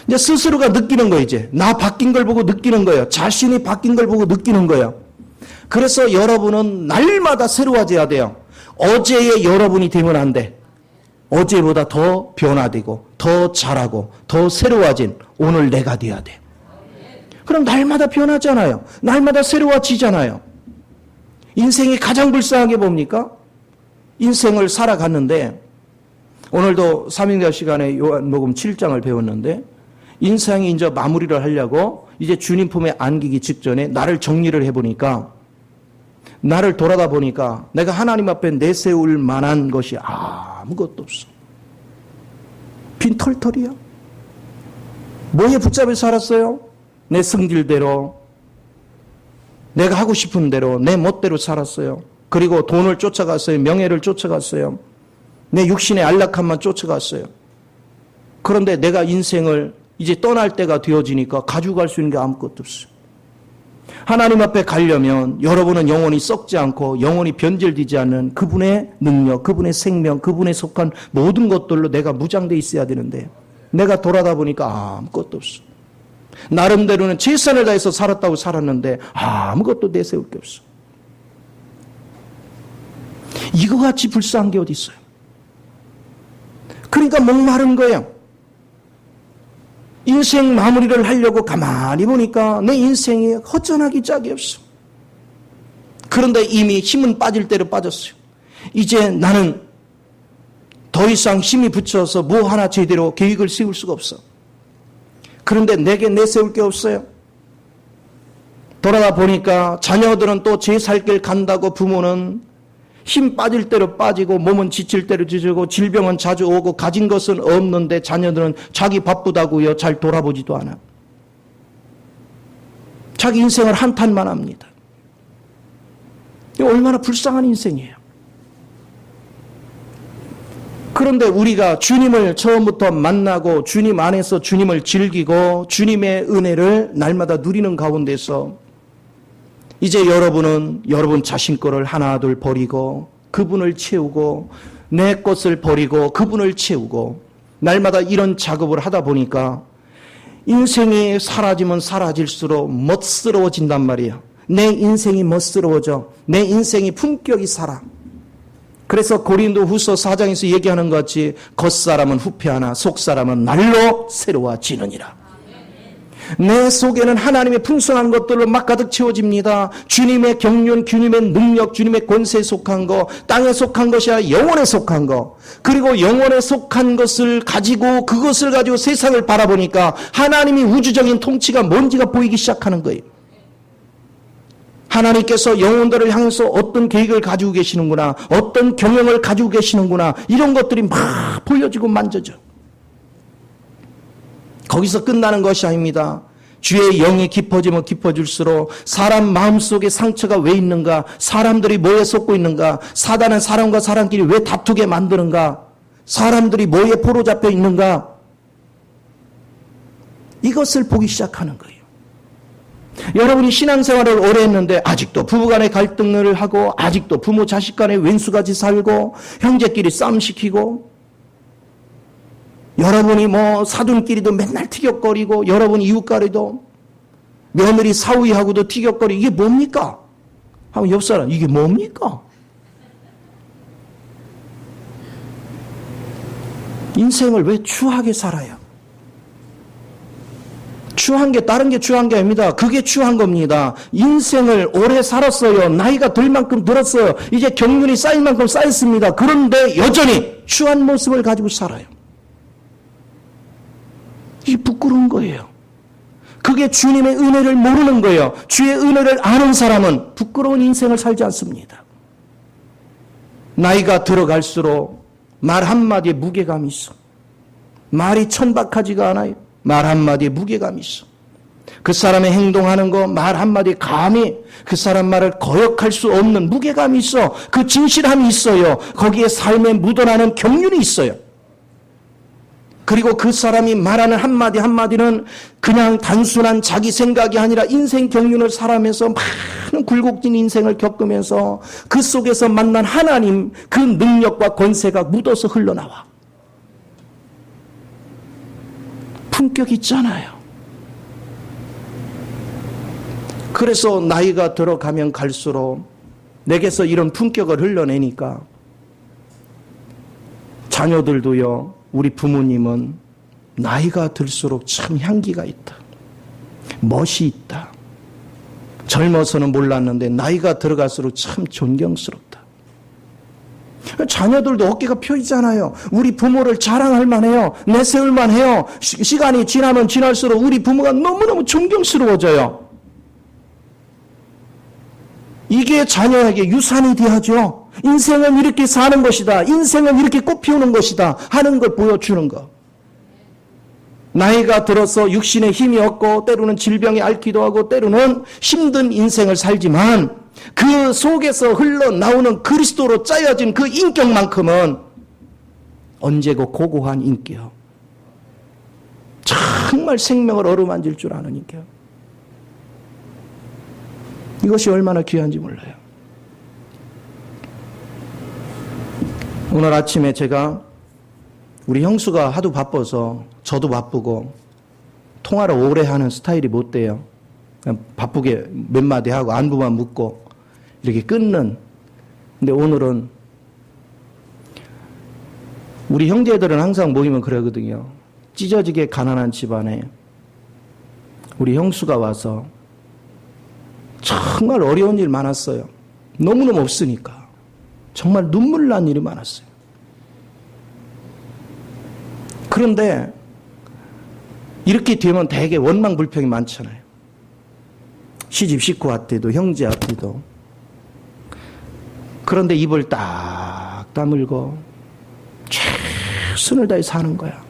이제 스스로가 느끼는 거예요. 이제 나 바뀐 걸 보고 느끼는 거예요. 자신이 바뀐 걸 보고 느끼는 거예요. 그래서 여러분은 날마다 새로워져야 돼요. 어제의 여러분이 되면 안 돼. 어제보다 더 변화되고 더 잘하고 더 새로워진 오늘 내가 돼야 돼. 그럼 날마다 변하잖아요. 날마다 새로워지잖아요. 인생이 가장 불쌍한 게 뭡니까? 인생을 살아갔는데 오늘도 삼인자 시간에 요한복음 7장을 배웠는데 인생이 이제 마무리를 하려고 이제 주님 품에 안기기 직전에 나를 정리를 해보니까 나를 돌아다 보니까 내가 하나님 앞에 내세울 만한 것이 아무것도 없어. 빈털털이야. 뭐에 붙잡혀 살았어요? 내 성질대로, 내가 하고 싶은 대로, 내 멋대로 살았어요. 그리고 돈을 쫓아갔어요. 명예를 쫓아갔어요. 내 육신의 안락함만 쫓아갔어요. 그런데 내가 인생을 이제 떠날 때가 되어지니까 가지고 갈 수 있는 게 아무것도 없어요. 하나님 앞에 가려면 여러분은 영원히 썩지 않고 영원히 변질되지 않는 그분의 능력, 그분의 생명, 그분에 속한 모든 것들로 내가 무장되어 있어야 되는데 내가 돌아다 보니까 아무것도 없어. 나름대로는 최선을 다해서 살았다고 살았는데 아무것도 내세울 게 없어. 이거 같이 불쌍한 게 어디 있어요? 그러니까 목마른 거예요. 인생 마무리를 하려고 가만히 보니까 내 인생이 허전하기 짝이 없어. 그런데 이미 힘은 빠질 대로 빠졌어요. 이제 나는 더 이상 힘이 붙여서 뭐 하나 제대로 계획을 세울 수가 없어. 그런데 내게 내세울 게 없어요. 돌아다 보니까 자녀들은 또 제 살 길 간다고 부모는 힘 빠질 대로 빠지고 몸은 지칠 대로 지치고 질병은 자주 오고 가진 것은 없는데 자녀들은 자기 바쁘다고요. 잘 돌아보지도 않아. 자기 인생을 한탄만 합니다. 얼마나 불쌍한 인생이에요. 그런데 우리가 주님을 처음부터 만나고 주님 안에서 주님을 즐기고 주님의 은혜를 날마다 누리는 가운데서 이제 여러분은 여러분 자신 거를 하나 둘 버리고 그분을 채우고 내 것을 버리고 그분을 채우고 날마다 이런 작업을 하다 보니까 인생이 사라지면 사라질수록 멋스러워진단 말이에요. 내 인생이 멋스러워져. 내 인생이 품격이 살아. 그래서 고린도후서 4장에서 얘기하는 것 같이 겉사람은 후패하나 속사람은 날로 새로워지느니라. 내 속에는 하나님의 풍성한 것들로 막 가득 채워집니다. 주님의 경륜, 주님의 능력, 주님의 권세에 속한 거, 땅에 속한 것이 아니라 영혼에 속한 거. 그리고 영혼에 속한 것을 가지고 그것을 가지고 세상을 바라보니까 하나님이 우주적인 통치가 뭔지가 보이기 시작하는 거예요. 하나님께서 영혼들을 향해서 어떤 계획을 가지고 계시는구나, 어떤 경영을 가지고 계시는구나, 이런 것들이 막 보여지고 만져져. 거기서 끝나는 것이 아닙니다. 주의 영이 깊어지면 깊어질수록 사람 마음속에 상처가 왜 있는가, 사람들이 뭐에 속고 있는가, 사단은 사람과 사람끼리 왜 다투게 만드는가, 사람들이 뭐에 포로잡혀 있는가, 이것을 보기 시작하는 거예요. 여러분이 신앙생활을 오래 했는데 아직도 부부간의 갈등을 하고 아직도 부모 자식 간의 왼수같이 살고 형제끼리 싸움시키고 여러분이 뭐 사돈끼리도 맨날 티격거리고 여러분 이웃간에도 며느리 사위하고도 티격거리고 이게 뭡니까? 하면 옆 사람 이게 뭡니까? 인생을 왜 추하게 살아요? 추한 게 다른 게 추한 게 아닙니다. 그게 추한 겁니다. 인생을 오래 살았어요. 나이가 들 만큼 들었어요. 이제 경륜이 쌓일 만큼 쌓였습니다. 그런데 여전히 추한 모습을 가지고 살아요. 이게 부끄러운 거예요. 그게 주님의 은혜를 모르는 거예요. 주의 은혜를 아는 사람은 부끄러운 인생을 살지 않습니다. 나이가 들어갈수록 말 한마디에 무게감이 있어. 말이 천박하지가 않아요. 말 한마디에 무게감이 있어. 그 사람의 행동하는 거, 말 한마디에 감히 그 사람 말을 거역할 수 없는 무게감이 있어. 그 진실함이 있어요. 거기에 삶에 묻어나는 경륜이 있어요. 그리고 그 사람이 말하는 한마디 한마디는 그냥 단순한 자기 생각이 아니라 인생 경륜을 살아면서 많은 굴곡진 인생을 겪으면서 그 속에서 만난 하나님, 그 능력과 권세가 묻어서 흘러나와. 품격 있잖아요. 그래서 나이가 들어가면 갈수록 내게서 이런 품격을 흘러내니까 자녀들도요, 우리 부모님은 나이가 들수록 참 향기가 있다. 멋이 있다. 젊어서는 몰랐는데 나이가 들어갈수록 참 존경스럽다. 자녀들도 어깨가 펴있잖아요. 우리 부모를 자랑할 만해요. 내세울 만해요. 시간이 지나면 지날수록 우리 부모가 너무너무 존경스러워져요. 이게 자녀에게 유산이 돼야죠. 인생은 이렇게 사는 것이다. 인생은 이렇게 꽃피우는 것이다. 하는 걸 보여주는 것. 나이가 들어서 육신에 힘이 없고 때로는 질병에 앓기도 하고 때로는 힘든 인생을 살지만 그 속에서 흘러나오는 그리스도로 짜여진 그 인격만큼은 언제고 고고한 인격. 정말 생명을 어루만질 줄 아는 인격. 이것이 얼마나 귀한지 몰라요. 오늘 아침에 제가 우리 형수가 하도 바빠서 저도 바쁘고 통화를 오래 하는 스타일이 못 돼요. 그냥 바쁘게 몇 마디 하고 안부만 묻고 이렇게 끊는. 근데 오늘은 우리 형제들은 항상 모이면 그러거든요. 찢어지게 가난한 집안에 우리 형수가 와서 정말 어려운 일 많았어요. 너무너무 없으니까. 정말 눈물 난 일이 많았어요. 그런데 이렇게 되면 대개 원망불평이 많잖아요. 시집 식구 앞에도 형제 앞에도. 그런데 입을 딱 다물고 최선을 다해 사는 거야.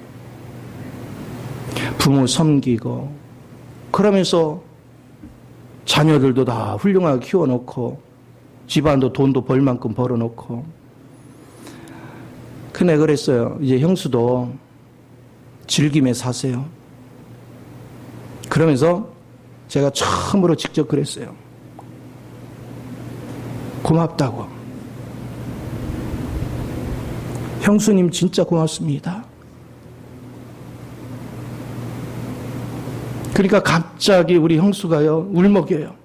부모 섬기고 그러면서 자녀들도 다 훌륭하게 키워놓고 집안도 돈도 벌 만큼 벌어놓고. 근데 그랬어요. 이제 형수도 즐김에 사세요. 그러면서 제가 처음으로 직접 그랬어요. 고맙다고. 형수님 진짜 고맙습니다. 그러니까 갑자기 우리 형수가요, 울먹여요.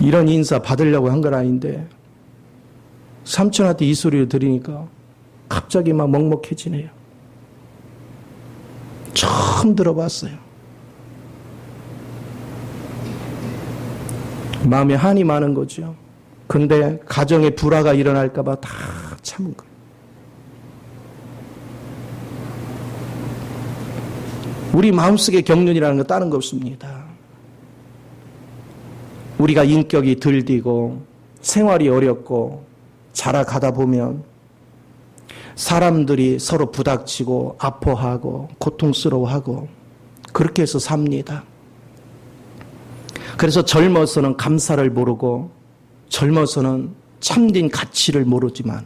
이런 인사 받으려고 한 건 아닌데 삼촌한테 이 소리를 들으니까 갑자기 막 먹먹해지네요. 처음 들어봤어요. 마음에 한이 많은 거죠. 근데 가정에 불화가 일어날까 봐 다 참은 거예요. 우리 마음속에 경륜이라는 건 다른 거 없습니다. 우리가 인격이 들디고 생활이 어렵고 자라가다 보면 사람들이 서로 부닥치고 아파하고 고통스러워하고 그렇게 해서 삽니다. 그래서 젊어서는 감사를 모르고 젊어서는 참된 가치를 모르지만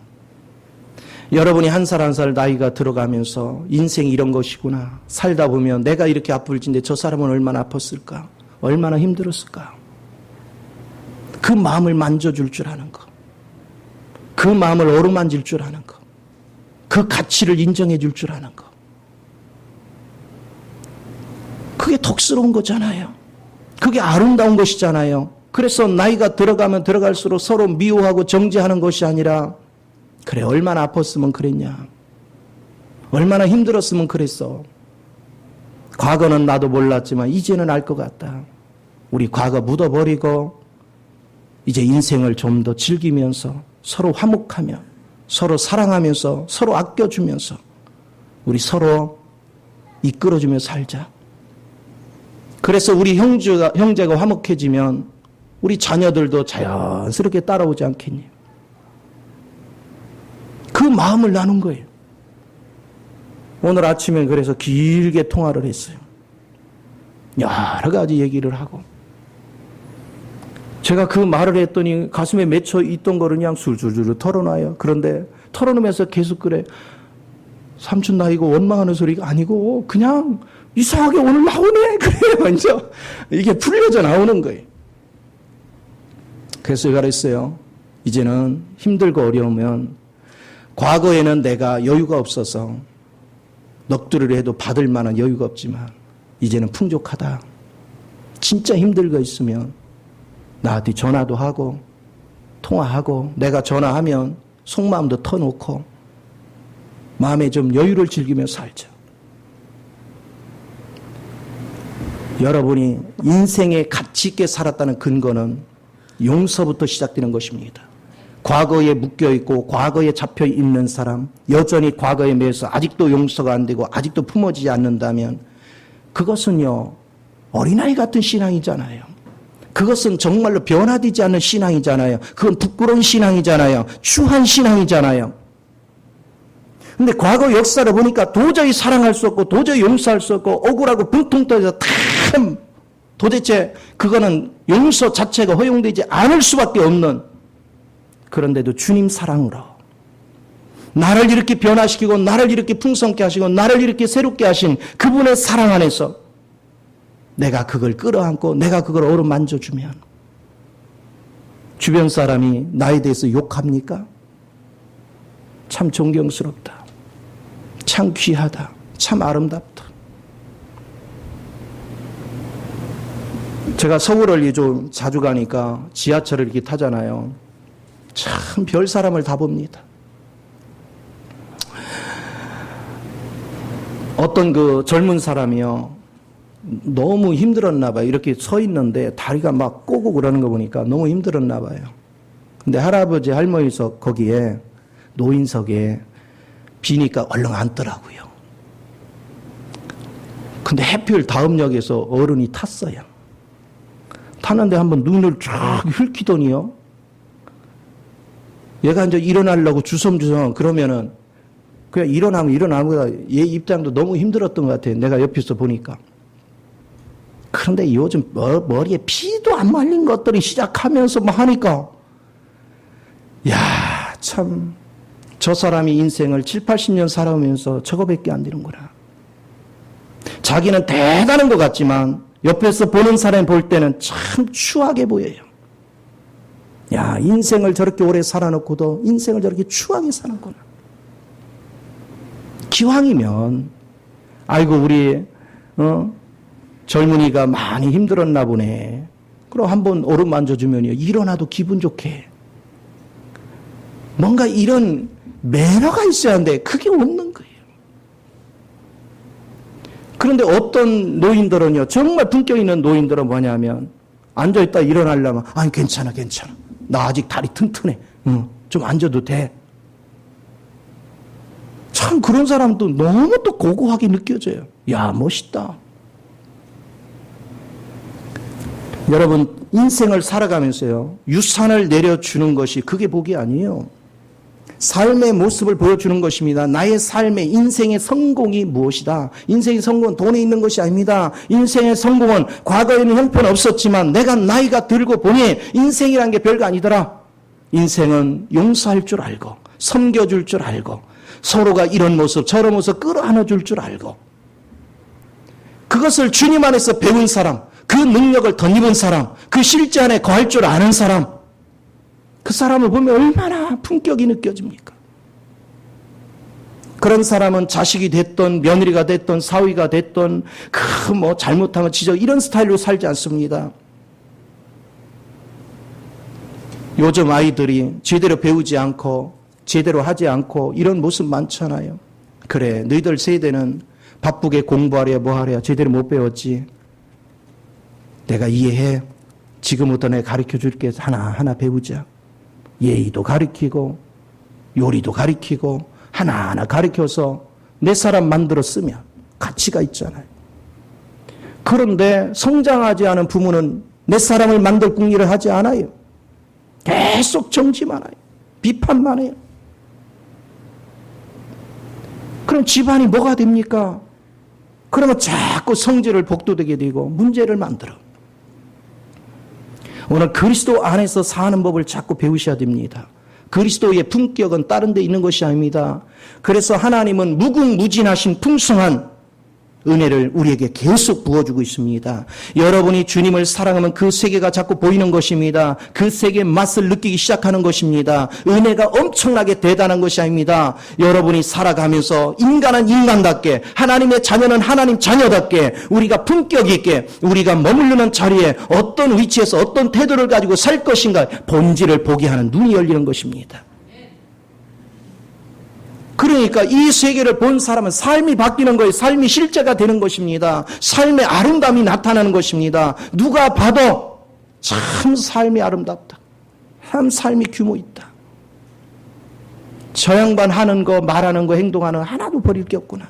여러분이 한 살 한 살 나이가 들어가면서 인생이 이런 것이구나. 살다 보면 내가 이렇게 아플 텐데 저 사람은 얼마나 아팠을까? 얼마나 힘들었을까? 그 마음을 만져줄 줄 아는 것. 그 마음을 어루만질 줄 아는 것. 그 가치를 인정해 줄 줄 아는 것. 그게 덕스러운 거잖아요. 그게 아름다운 것이잖아요. 그래서 나이가 들어가면 들어갈수록 서로 미워하고 정죄하는 것이 아니라 그래 얼마나 아팠으면 그랬냐. 얼마나 힘들었으면 그랬어. 과거는 나도 몰랐지만 이제는 알 것 같다. 우리 과거 묻어버리고 이제 인생을 좀 더 즐기면서 서로 화목하며 서로 사랑하면서 서로 아껴주면서 우리 서로 이끌어주며 살자. 그래서 우리 형제가 화목해지면 우리 자녀들도 자연스럽게 따라오지 않겠니? 그 마음을 나눈 거예요. 오늘 아침에 그래서 길게 통화를 했어요. 여러 가지 얘기를 하고. 제가 그 말을 했더니 가슴에 맺혀 있던 거를 그냥 술술술 털어놔요. 그런데 털어놓으면서 계속 그래. 삼촌 나 이거 원망하는 소리가 아니고 그냥 이상하게 오늘 나오네. 그래요. 먼저 이게 풀려져 나오는 거예요. 그래서 제가 그랬어요. 이제는 힘들고 어려우면 과거에는 내가 여유가 없어서 넋두리를 해도 받을 만한 여유가 없지만 이제는 풍족하다. 진짜 힘들고 있으면 나한테 전화도 하고 통화하고 내가 전화하면 속마음도 터놓고 마음에 좀 여유를 즐기며 살자. 여러분이 인생에 가치 있게 살았다는 근거는 용서부터 시작되는 것입니다. 과거에 묶여있고 과거에 잡혀있는 사람, 여전히 과거에 매여서 아직도 용서가 안 되고 아직도 품어지지 않는다면 그것은요 어린아이 같은 신앙이잖아요. 그것은 정말로 변화되지 않는 신앙이잖아요. 그건 부끄러운 신앙이잖아요. 추한 신앙이잖아요. 근데 과거 역사를 보니까 도저히 사랑할 수 없고 도저히 용서할 수 없고 억울하고 분통 터져서 참 도대체 그거는 용서 자체가 허용되지 않을 수밖에 없는, 그런데도 주님 사랑으로 나를 이렇게 변화시키고 나를 이렇게 풍성케 하시고 나를 이렇게 새롭게 하신 그분의 사랑 안에서 내가 그걸 끌어안고 내가 그걸 어루만져주면 주변 사람이 나에 대해서 욕합니까? 참 존경스럽다. 참 귀하다. 참 아름답다. 제가 서울을 좀 자주 가니까 지하철을 이렇게 타잖아요. 참 별 사람을 다 봅니다. 어떤 그 젊은 사람이요. 너무 힘들었나 봐요. 이렇게 서 있는데 다리가 막 꼬고 그러는 거 보니까 너무 힘들었나 봐요. 근데 할아버지 할머니석 거기에 노인석에 비니까 얼른 앉더라고요. 근데 하필 다음 역에서 어른이 탔어요. 탔는데 한번 눈을 쫙 훑히더니요. 얘가 이제 일어나려고 주섬주섬 그러면은 그냥 일어나는 거다. 얘 입장도 너무 힘들었던 것 같아요. 내가 옆에서 보니까. 그런데 요즘 머리에 피도 안 말린 것들이 시작하면서 뭐 하니까 야, 참 저 사람이 인생을 7, 80년 살아오면서 저거밖에 안 되는구나. 자기는 대단한 것 같지만 옆에서 보는 사람이 볼 때는 참 추하게 보여요. 야, 인생을 저렇게 오래 살아놓고도 인생을 저렇게 추하게 사는구나. 기왕이면 아이고 우리 젊은이가 많이 힘들었나 보네. 그럼 한번 오름 만져주면요. 일어나도 기분 좋게. 뭔가 이런 매너가 있어야 하는데 그게 없는 거예요. 그런데 어떤 노인들은요. 정말 품격 있는 노인들은 뭐냐면 앉아있다 일어나려면 아니 괜찮아. 나 아직 다리 튼튼해. 좀 앉아도 돼. 참 그런 사람도 너무 또 고고하게 느껴져요. 야, 멋있다. 여러분, 인생을 살아가면서요. 유산을 내려주는 것이 그게 복이 아니에요. 삶의 모습을 보여주는 것입니다. 나의 삶의 인생의 성공이 무엇이다. 인생의 성공은 돈에 있는 것이 아닙니다. 인생의 성공은 과거에는 형편 없었지만 내가 나이가 들고 보니 인생이란 게 별거 아니더라. 인생은 용서할 줄 알고 섬겨줄 줄 알고 서로가 이런 모습 저런 모습 끌어안아줄 줄 알고 그것을 주님 안에서 배운 사람, 그 능력을 덧입은 사람, 그 실제 안에 거할 줄 아는 사람, 그 사람을 보면 얼마나 품격이 느껴집니까? 그런 사람은 자식이 됐던 며느리가 됐던 사위가 됐던 그 뭐 잘못한 거 지적 이런 스타일로 살지 않습니다. 요즘 아이들이 제대로 배우지 않고 제대로 하지 않고 이런 모습 많잖아요. 그래, 너희들 세대는 바쁘게 공부하랴 뭐하랴 제대로 못 배웠지. 내가 이해해. 지금부터 내가 가르쳐줄게. 하나하나 배우자. 예의도 가르치고 요리도 가르치고 하나하나 가르쳐서 내 사람 만들어 쓰면 가치가 있잖아요. 그런데 성장하지 않은 부모는 내 사람을 만들 궁리를 하지 않아요. 계속 정지만 해요. 비판만 해요. 그럼 집안이 뭐가 됩니까? 그러면 자꾸 성질을 복도되게 되고 문제를 만들어. 오늘 그리스도 안에서 사는 법을 자꾸 배우셔야 됩니다. 그리스도의 품격은 다른 데 있는 것이 아닙니다. 그래서 하나님은 무궁무진하신 풍성한 은혜를 우리에게 계속 부어주고 있습니다. 여러분이 주님을 사랑하면 그 세계가 자꾸 보이는 것입니다. 그 세계의 맛을 느끼기 시작하는 것입니다. 은혜가 엄청나게 대단한 것이 아닙니다. 여러분이 살아가면서 인간은 인간답게, 하나님의 자녀는 하나님 자녀답게, 우리가 품격 있게, 우리가 머무르는 자리에 어떤 위치에서 어떤 태도를 가지고 살 것인가 본질을 보게 하는 눈이 열리는 것입니다. 그러니까 이 세계를 본 사람은 삶이 바뀌는 거예요. 삶이 실제가 되는 것입니다. 삶의 아름다움이 나타나는 것입니다. 누가 봐도 참 삶이 아름답다. 참 삶이 규모 있다. 저 양반 하는 거, 말하는 거, 행동하는 거 하나도 버릴 게 없구나.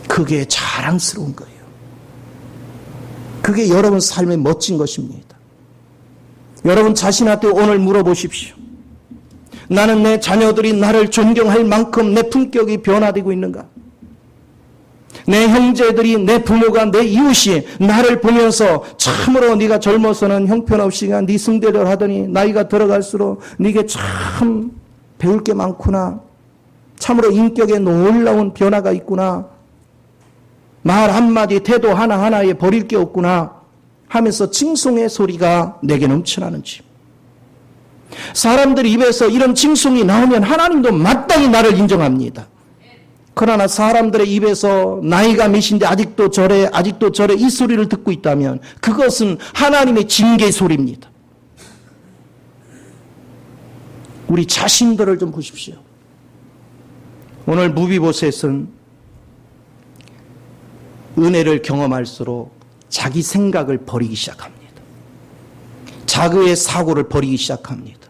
그게 자랑스러운 거예요. 그게 여러분 삶의 멋진 것입니다. 여러분 자신한테 오늘 물어보십시오. 나는 내 자녀들이 나를 존경할 만큼 내 품격이 변화되고 있는가? 내 형제들이, 내 부모가, 내 이웃이 나를 보면서 참으로 네가 젊어서는 형편없이 네 승대를 하더니 나이가 들어갈수록 네게 참 배울 게 많구나. 참으로 인격에 놀라운 변화가 있구나. 말 한마디, 태도 하나하나에 버릴 게 없구나 하면서 칭송의 소리가 내게 넘쳐나는지. 사람들 입에서 이런 칭송이 나오면 하나님도 마땅히 나를 인정합니다. 그러나 사람들의 입에서 나이가 몇인데 아직도 저래 이 소리를 듣고 있다면 그것은 하나님의 징계 소리입니다. 우리 자신들을 좀 보십시오. 오늘 무비보셋은 은혜를 경험할수록 자기 생각을 버리기 시작합니다. 자기의 사고를 버리기 시작합니다.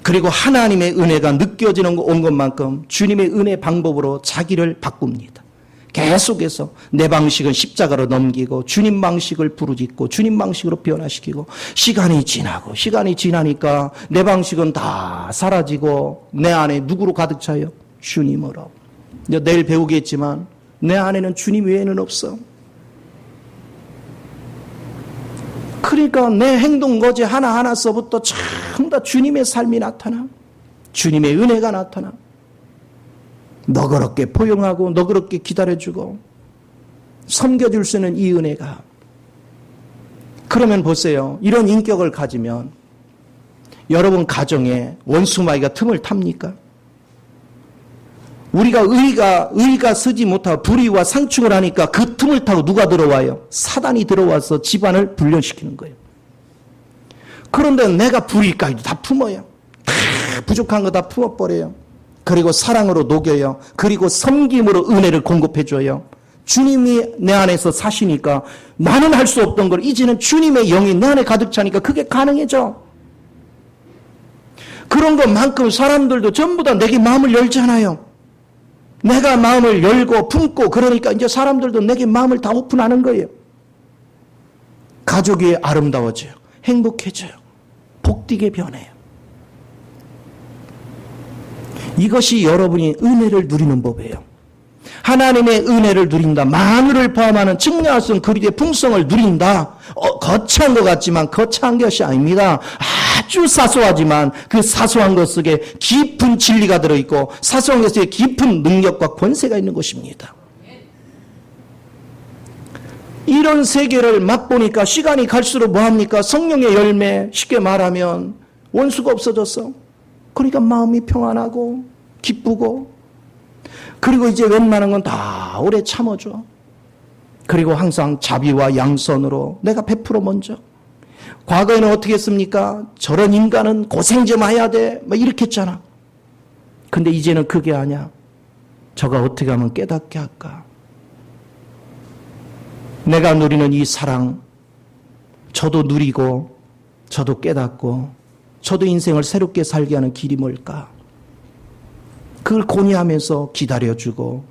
그리고 하나님의 은혜가 느껴지는 온 것만큼 주님의 은혜 방법으로 자기를 바꿉니다. 계속해서 내 방식은 십자가로 넘기고 주님 방식을 부르짖고 주님 방식으로 변화시키고 시간이 지나니까 내 방식은 다 사라지고 내 안에 누구로 가득 차요? 주님으로. 내일 배우겠지만 내 안에는 주님 외에는 없어. 그러니까 내 행동 거지 하나하나서부터 전부 다 주님의 삶이 나타나. 주님의 은혜가 나타나. 너그럽게 포용하고 너그럽게 기다려주고 섬겨줄 수 있는 이 은혜가. 그러면 보세요. 이런 인격을 가지면 여러분 가정에 원수마귀가 틈을 탑니까? 우리가 의가 서지 못하고 불의와 상충을 하니까 그 틈을 타고 누가 들어와요? 사단이 들어와서 집안을 불련시키는 거예요. 그런데 내가 불의까지도 다 품어요. 다 부족한 거 다 품어버려요. 그리고 사랑으로 녹여요. 그리고 섬김으로 은혜를 공급해줘요. 주님이 내 안에서 사시니까 나는 할 수 없던 걸 이제는 주님의 영이 내 안에 가득 차니까 그게 가능해져. 그런 것만큼 사람들도 전부 다 내게 마음을 열잖아요. 내가 마음을 열고 품고 그러니까 이제 사람들도 내게 마음을 다 오픈하는 거예요. 가족이 아름다워져요. 행복해져요. 복되게 변해요. 이것이 여러분이 은혜를 누리는 법이에요. 하나님의 은혜를 누린다. 만유를 포함하는 측량할 수 없는 그리스도의 풍성을 누린다. 거창한 것 같지만 거창한 것이 아닙니다. 아주 사소하지만 그 사소한 것 속에 깊은 진리가 들어있고 사소한 것 속에 깊은 능력과 권세가 있는 것입니다. 이런 세계를 맛보니까 시간이 갈수록 뭐합니까? 성령의 열매, 쉽게 말하면 원수가 없어졌어. 그러니까 마음이 평안하고 기쁘고 그리고 이제 웬만한 건 다 오래 참아줘. 그리고 항상 자비와 양선으로 내가 100% 먼저. 과거에는 어떻게 했습니까? 저런 인간은 고생 좀 해야 돼. 막 이렇게 했잖아. 근데 이제는 그게 아니야. 저가 어떻게 하면 깨닫게 할까? 내가 누리는 이 사랑, 저도 누리고, 저도 깨닫고, 저도 인생을 새롭게 살게 하는 길이 뭘까? 그걸 고뇌하면서 기다려주고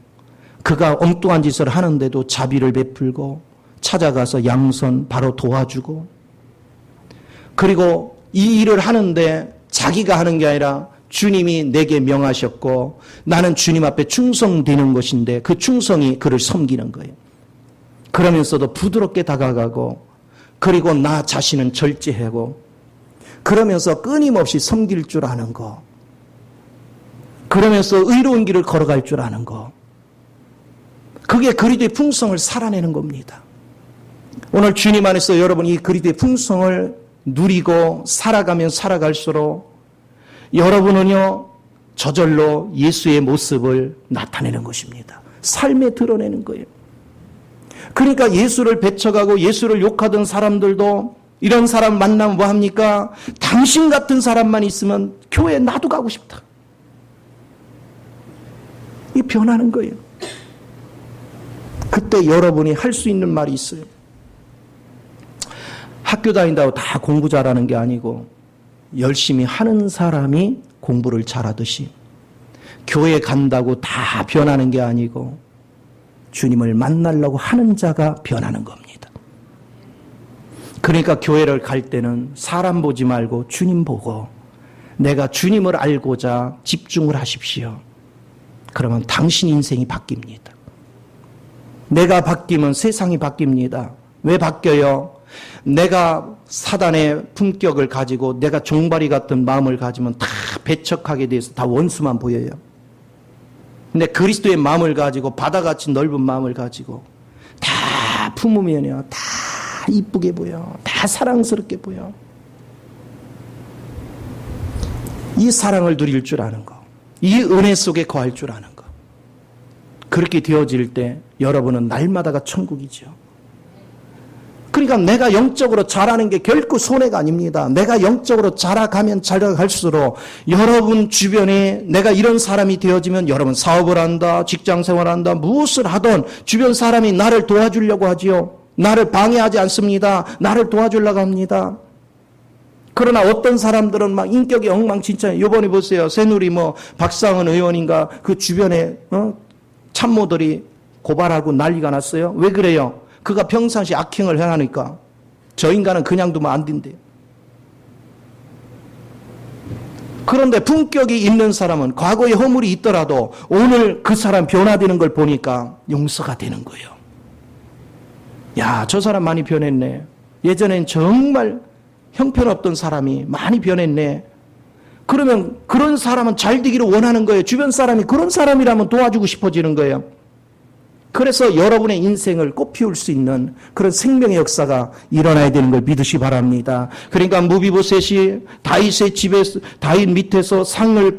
그가 엉뚱한 짓을 하는데도 자비를 베풀고 찾아가서 양선 바로 도와주고 그리고 이 일을 하는데 자기가 하는 게 아니라 주님이 내게 명하셨고 나는 주님 앞에 충성되는 것인데 그 충성이 그를 섬기는 거예요. 그러면서도 부드럽게 다가가고 그리고 나 자신은 절제하고 그러면서 끊임없이 섬길 줄 아는 거 그러면서 의로운 길을 걸어갈 줄 아는 거 그게 그리스도의 풍성을 살아내는 겁니다. 오늘 주님 안에서 여러분 이 그리스도의 풍성을 누리고 살아가면 살아갈수록 여러분은요 저절로 예수의 모습을 나타내는 것입니다. 삶에 드러내는 거예요. 그러니까 예수를 배척하고 예수를 욕하던 사람들도 이런 사람 만나면 뭐합니까? 당신 같은 사람만 있으면 교회 나도 가고 싶다. 이 변하는 거예요. 그때 여러분이 할 수 있는 말이 있어요. 학교 다닌다고 다 공부 잘하는 게 아니고 열심히 하는 사람이 공부를 잘하듯이 교회 간다고 다 변하는 게 아니고 주님을 만나려고 하는 자가 변하는 겁니다. 그러니까 교회를 갈 때는 사람 보지 말고 주님 보고 내가 주님을 알고자 집중을 하십시오. 그러면 당신 인생이 바뀝니다. 내가 바뀌면 세상이 바뀝니다. 왜 바뀌어요? 내가 사단의 품격을 가지고 내가 종발이 같은 마음을 가지면 다 배척하게 돼서 다 원수만 보여요. 근데 그리스도의 마음을 가지고 바다같이 넓은 마음을 가지고 다 품으면요 다 이쁘게 보여. 다 사랑스럽게 보여. 이 사랑을 누릴 줄 아는 거. 이 은혜 속에 거할 줄 아는 거. 그렇게 되어질 때 여러분은 날마다가 천국이죠. 그러니까 내가 영적으로 자라는 게 결코 손해가 아닙니다. 내가 영적으로 자라가면 자라갈수록 여러분 주변에 내가 이런 사람이 되어지면 여러분 사업을 한다, 직장생활을 한다, 무엇을 하든 주변 사람이 나를 도와주려고 하지요. 나를 방해하지 않습니다. 나를 도와주려고 합니다. 그러나 어떤 사람들은 막 인격이 엉망진창이에요. 요번에 보세요. 새누리 박상은 의원인가 그 주변에 참모들이 고발하고 난리가 났어요. 왜 그래요? 그가 평상시 악행을 행하니까. 저 인간은 그냥 두면 안 된대요. 그런데 품격이 있는 사람은 과거에 허물이 있더라도 오늘 그 사람 변화되는 걸 보니까 용서가 되는 거예요. 야, 저 사람 많이 변했네. 예전엔 정말 형편없던 사람이 많이 변했네. 그러면 그런 사람은 잘 되기를 원하는 거예요. 주변 사람이 그런 사람이라면 도와주고 싶어지는 거예요. 그래서 여러분의 인생을 꽃피울 수 있는 그런 생명의 역사가 일어나야 되는 걸 믿으시기 바랍니다. 그러니까 무비보셋이 다윗의 집에서 다윗 밑에서 상을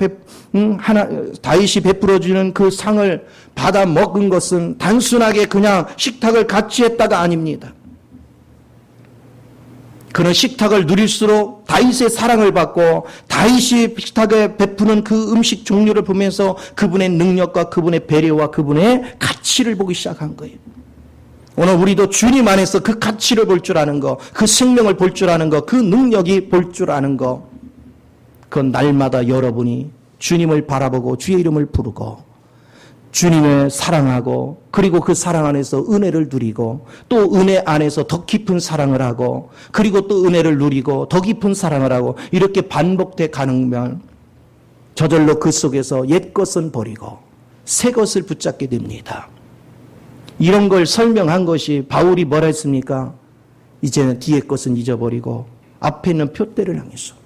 다윗이 베풀어주는 그 상을 받아 먹은 것은 단순하게 그냥 식탁을 같이 했다가 아닙니다. 그는 식탁을 누릴수록 다윗의 사랑을 받고 다윗이 식탁에 베푸는 그 음식 종류를 보면서 그분의 능력과 그분의 배려와 그분의 가치를 보기 시작한 거예요. 오늘 우리도 주님 안에서 그 가치를 볼 줄 아는 거, 그 생명을 볼 줄 아는 거, 그 능력이 볼 줄 아는 거, 그건 날마다 여러분이 주님을 바라보고 주의 이름을 부르고 주님을 사랑하고 그리고 그 사랑 안에서 은혜를 누리고 또 은혜 안에서 더 깊은 사랑을 하고 그리고 또 은혜를 누리고 더 깊은 사랑을 하고 이렇게 반복돼 가는면 저절로 그 속에서 옛 것은 버리고 새 것을 붙잡게 됩니다. 이런 걸 설명한 것이 바울이 뭐라 했습니까? 이제는 뒤의 것은 잊어버리고 앞에 있는 표대를 향해서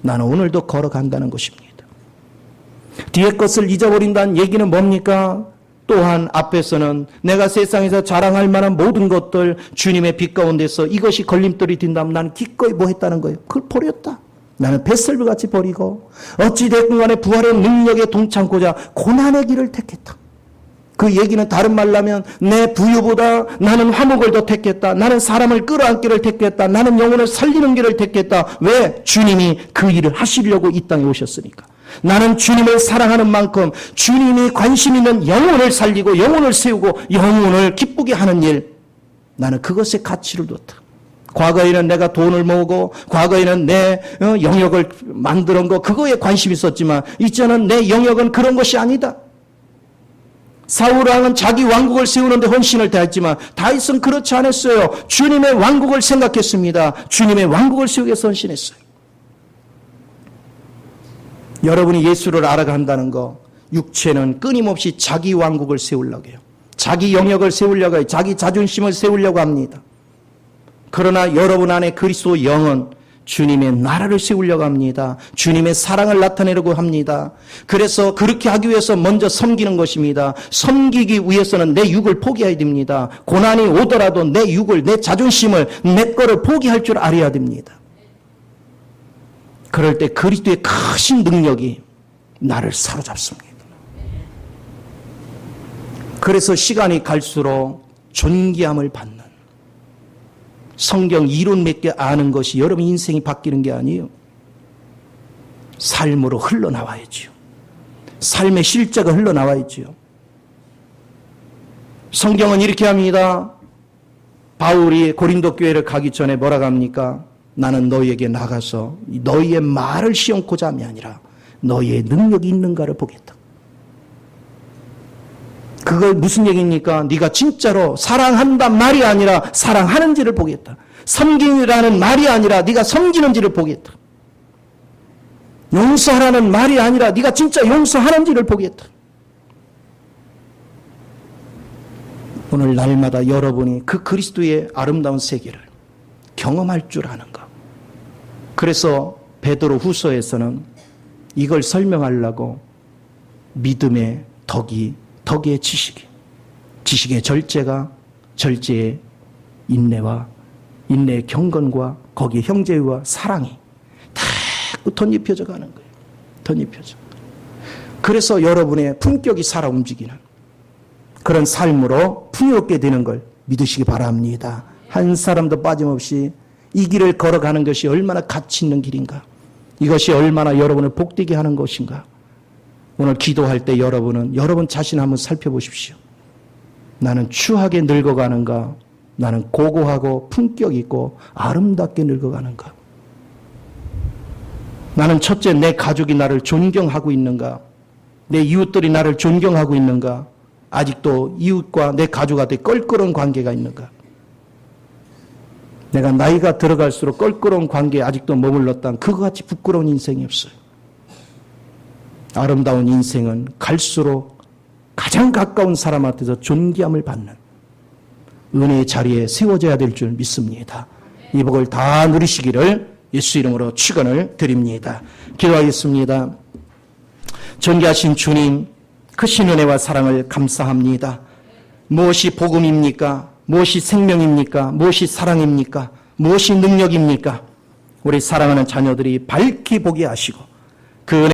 나는 오늘도 걸어간다는 것입니다. 뒤의 것을 잊어버린다는 얘기는 뭡니까? 또한 앞에서는 내가 세상에서 자랑할 만한 모든 것들 주님의 빛 가운데서 이것이 걸림돌이 된다면 나는 기꺼이 뭐 했다는 거예요? 그걸 버렸다. 나는 뱃설부같이 버리고 어찌됐든 간에 부활의 능력에 동참고자 고난의 길을 택했다. 그 얘기는 다른 말로 하면 내 부유보다 나는 화목을 더 택했다. 나는 사람을 끌어안기를 택했다. 나는 영혼을 살리는 길을 택했다. 왜? 주님이 그 일을 하시려고 이 땅에 오셨으니까. 나는 주님을 사랑하는 만큼 주님이 관심 있는 영혼을 살리고 영혼을 세우고 영혼을 기쁘게 하는 일, 나는 그것에 가치를 뒀다. 과거에는 내가 돈을 모으고 과거에는 내 영역을 만드는 거 그거에 관심이 있었지만 이제는 내 영역은 그런 것이 아니다. 사울왕은 자기 왕국을 세우는데 헌신을 다했지만 다윗은 그렇지 않았어요. 주님의 왕국을 생각했습니다. 주님의 왕국을 세우기 위해서 헌신했어요. 여러분이 예수를 알아간다는 거, 육체는 끊임없이 자기 왕국을 세우려고 해요. 자기 영역을 세우려고 해요. 자기 자존심을 세우려고 합니다. 그러나 여러분 안에 그리스도 영은 주님의 나라를 세우려고 합니다. 주님의 사랑을 나타내려고 합니다. 그래서 그렇게 하기 위해서 먼저 섬기는 것입니다. 섬기기 위해서는 내 육을 포기해야 됩니다. 고난이 오더라도 내 육을, 내 자존심을, 내 거를 포기할 줄 알아야 됩니다. 그럴 때 그리스도의 크신 능력이 나를 사로잡습니다. 그래서 시간이 갈수록 존귀함을 받는 성경 이론 몇 개 아는 것이 여러분 인생이 바뀌는 게 아니에요. 삶으로 흘러나와야지요. 삶의 실제가 흘러나와야지요. 성경은 이렇게 합니다. 바울이 고린도 교회를 가기 전에 뭐라고 합니까? 나는 너희에게 나가서 너희의 말을 시험코자 함이 아니라 너희의 능력이 있는가를 보겠다. 그거 무슨 얘기입니까? 네가 진짜로 사랑한단 말이 아니라 사랑하는지를 보겠다. 섬기라는 말이 아니라 네가 섬기는지를 보겠다. 용서하라는 말이 아니라 네가 진짜 용서하는지를 보겠다. 오늘 날마다 여러분이 그 그리스도의 아름다운 세계를 경험할 줄 아는 것. 그래서 베드로 후서에서는 이걸 설명하려고 믿음의 덕의 지식의 절제가 절제의 인내와 인내의 경건과 거기에 형제와 사랑이 다 덧입혀져 가는 거예요. 덧입혀져. 그래서 여러분의 품격이 살아 움직이는 그런 삶으로 풍요롭게 되는 걸 믿으시기 바랍니다. 한 사람도 빠짐없이 이 길을 걸어가는 것이 얼마나 가치 있는 길인가. 이것이 얼마나 여러분을 복되게 하는 것인가. 오늘 기도할 때 여러분은 여러분 자신 한번 살펴보십시오. 나는 추하게 늙어가는가? 나는 고고하고 품격 있고 아름답게 늙어가는가? 나는 첫째, 내 가족이 나를 존경하고 있는가? 내 이웃들이 나를 존경하고 있는가? 아직도 이웃과 내 가족한테 껄끄러운 관계가 있는가? 내가 나이가 들어갈수록 껄끄러운 관계에 아직도 머물렀다면 그거같이 부끄러운 인생이 없어요. 아름다운 인생은 갈수록 가장 가까운 사람한테서 존귀함을 받는 은혜의 자리에 세워져야 될 줄 믿습니다. 이 복을 다 누리시기를 예수 이름으로 축원을 드립니다. 기도하겠습니다. 존귀하신 주님, 크신 은혜와 사랑을 감사합니다. 무엇이 복음입니까? 무엇이 생명입니까? 무엇이 사랑입니까? 무엇이 능력입니까? 우리 사랑하는 자녀들이 밝히 보게 하시고 그 은혜